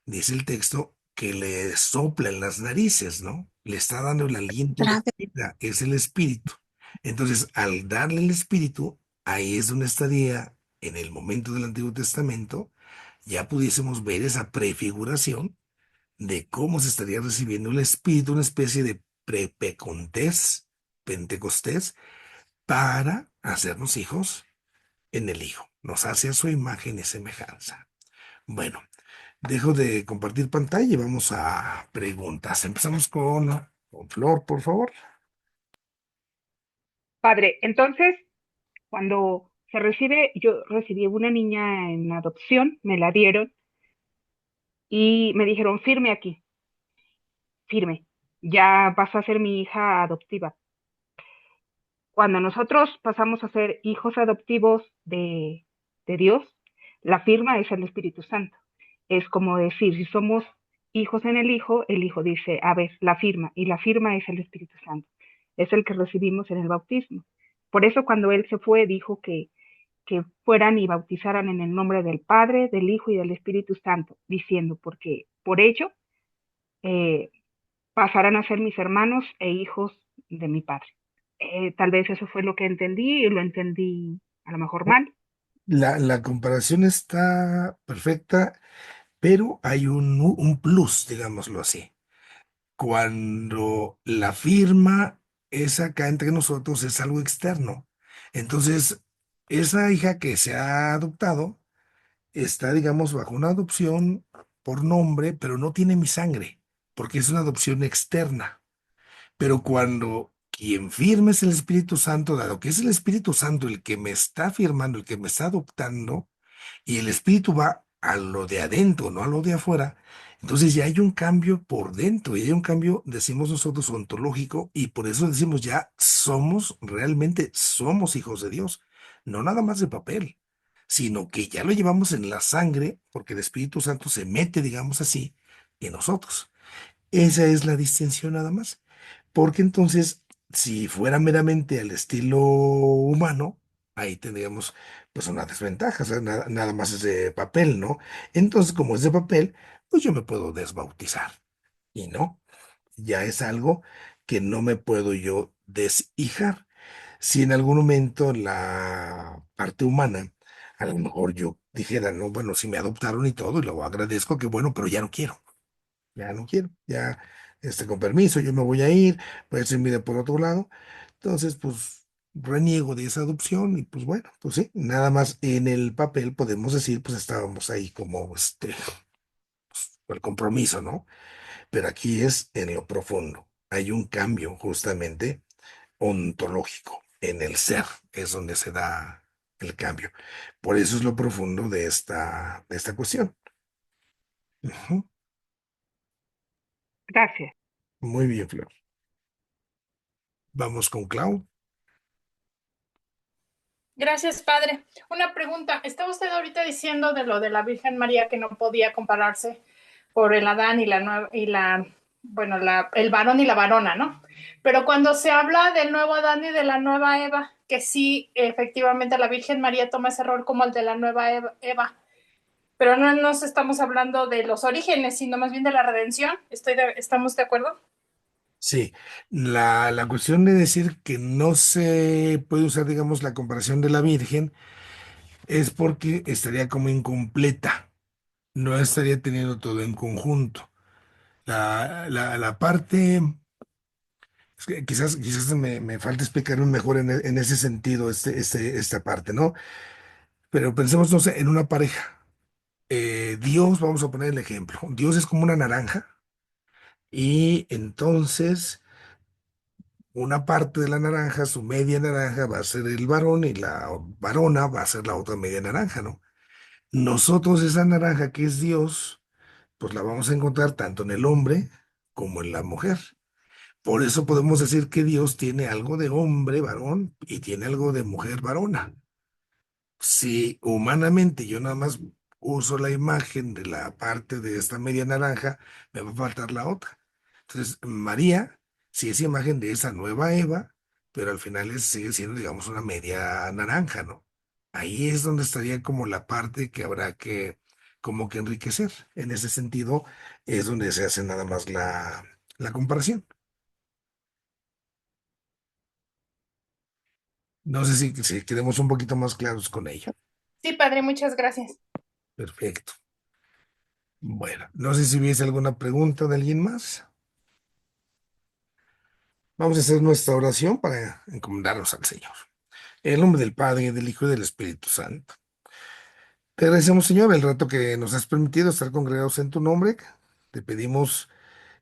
dice el texto, que le sopla en las narices, ¿no? Le está dando el aliento de vida, es el espíritu. Entonces, al darle el espíritu, ahí es donde estaría, en el momento del Antiguo Testamento, ya pudiésemos ver esa prefiguración de cómo se estaría recibiendo el espíritu, una especie de Pentecostés, para hacernos hijos en el Hijo. Nos hace a su imagen y semejanza. Bueno, dejo de compartir pantalla y vamos a preguntas. Empezamos con Flor, por favor. Padre, entonces, cuando se recibe, yo recibí una niña en adopción, me la dieron y me dijeron, firme aquí, firme, ya vas a ser mi hija adoptiva. Cuando nosotros pasamos a ser hijos adoptivos de Dios, la firma es el Espíritu Santo. Es como decir, si somos hijos en el Hijo dice, a ver, la firma, y la firma es el Espíritu Santo. Es el que recibimos en el bautismo. Por eso cuando Él se fue, dijo que fueran y bautizaran en el nombre del Padre, del Hijo y del Espíritu Santo, diciendo, porque por ello eh, pasarán a ser mis hermanos e hijos de mi Padre. Tal vez eso fue lo que entendí y lo entendí a lo mejor mal. La comparación está perfecta, pero hay un plus, digámoslo así. Cuando la firma es acá entre nosotros, es algo externo. Entonces, esa hija que se ha adoptado está, digamos, bajo una adopción por nombre, pero no tiene mi sangre, porque es una adopción externa. Pero cuando quien firma es el Espíritu Santo, dado que es el Espíritu Santo el que me está firmando, el que me está adoptando, y el espíritu va a lo de adentro, no a lo de afuera, entonces ya hay un cambio por dentro, y hay un cambio, decimos nosotros, ontológico, y por eso decimos ya somos, realmente somos hijos de Dios, no nada más de papel, sino que ya lo llevamos en la sangre, porque el Espíritu Santo se mete, digamos así, en nosotros. Esa es la distinción nada más. Porque entonces, si fuera meramente al estilo humano, ahí tendríamos pues una desventaja, o sea, nada más es de papel, ¿no? Entonces, como es de papel, pues yo me puedo desbautizar. Y no, ya es algo que no me puedo yo deshijar. Si en algún momento la parte humana, a lo mejor yo dijera, no, bueno, si me adoptaron y todo, y lo agradezco, que bueno, pero ya no quiero. Ya no quiero, ya, con permiso, yo me voy a ir, voy a hacer mi vida por otro lado. Entonces, pues, reniego de esa adopción y pues bueno, pues sí, nada más en el papel podemos decir, pues estábamos ahí como, el compromiso, ¿no? Pero aquí es en lo profundo. Hay un cambio justamente ontológico en el ser, es donde se da el cambio. Por eso es lo profundo de esta cuestión. Ujú. Gracias. Muy bien, Flor. Vamos con Clau. Gracias, padre. Una pregunta. Estaba usted ahorita diciendo de lo de la Virgen María que no podía compararse por el Adán y el varón y la varona, ¿no? Pero cuando se habla del nuevo Adán y de la nueva Eva, que sí, efectivamente la Virgen María toma ese rol como el de la nueva Eva, pero no nos estamos hablando de los orígenes, sino más bien de la redención. ¿Estamos de acuerdo? Sí, la cuestión de decir que no se puede usar, digamos, la comparación de la Virgen es porque estaría como incompleta, no estaría teniendo todo en conjunto. La parte, es que quizás me falta explicarme mejor en ese sentido, esta parte, ¿no? Pero pensemos, no sé, en una pareja. Dios, vamos a poner el ejemplo, Dios es como una naranja y entonces una parte de la naranja, su media naranja va a ser el varón y la varona va a ser la otra media naranja, ¿no? Nosotros esa naranja que es Dios, pues la vamos a encontrar tanto en el hombre como en la mujer. Por eso podemos decir que Dios tiene algo de hombre, varón, y tiene algo de mujer, varona. Si humanamente yo nada más uso la imagen de la parte de esta media naranja, me va a faltar la otra. Entonces, María, sí es imagen de esa nueva Eva, pero al final sigue siendo, digamos, una media naranja, ¿no? Ahí es donde estaría como la parte que habrá que como que enriquecer. En ese sentido, es donde se hace nada más la comparación. No sé si quedemos un poquito más claros con ello. Sí, padre, muchas gracias. Perfecto. Bueno, no sé si hubiese alguna pregunta de alguien más. Vamos a hacer nuestra oración para encomendarnos al Señor. En el nombre del Padre, del Hijo y del Espíritu Santo. Te agradecemos, Señor, el rato que nos has permitido estar congregados en tu nombre. Te pedimos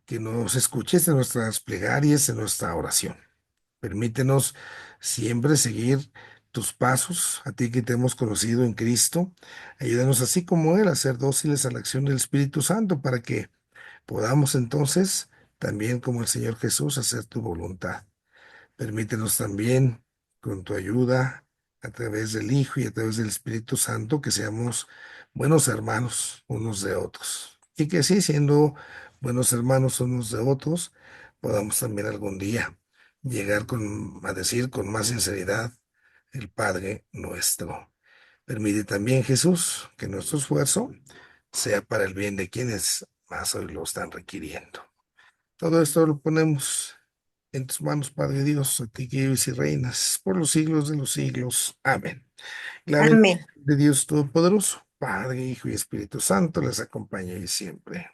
que nos escuches en nuestras plegarias, en nuestra oración. Permítenos siempre seguir tus pasos, a ti que te hemos conocido en Cristo. Ayúdanos así como Él a ser dóciles a la acción del Espíritu Santo para que podamos entonces, también como el Señor Jesús, hacer tu voluntad. Permítenos también, con tu ayuda, a través del Hijo y a través del Espíritu Santo, que seamos buenos hermanos unos de otros. Y que así, siendo buenos hermanos unos de otros, podamos también algún día llegar a decir con más sinceridad el Padre nuestro. Permite también, Jesús, que nuestro esfuerzo sea para el bien de quienes más hoy lo están requiriendo. Todo esto lo ponemos en tus manos, Padre Dios, a ti que vives y reinas por los siglos de los siglos. Amén. La bendición Amén. de Dios Todopoderoso, Padre, Hijo y Espíritu Santo, les acompañe y siempre.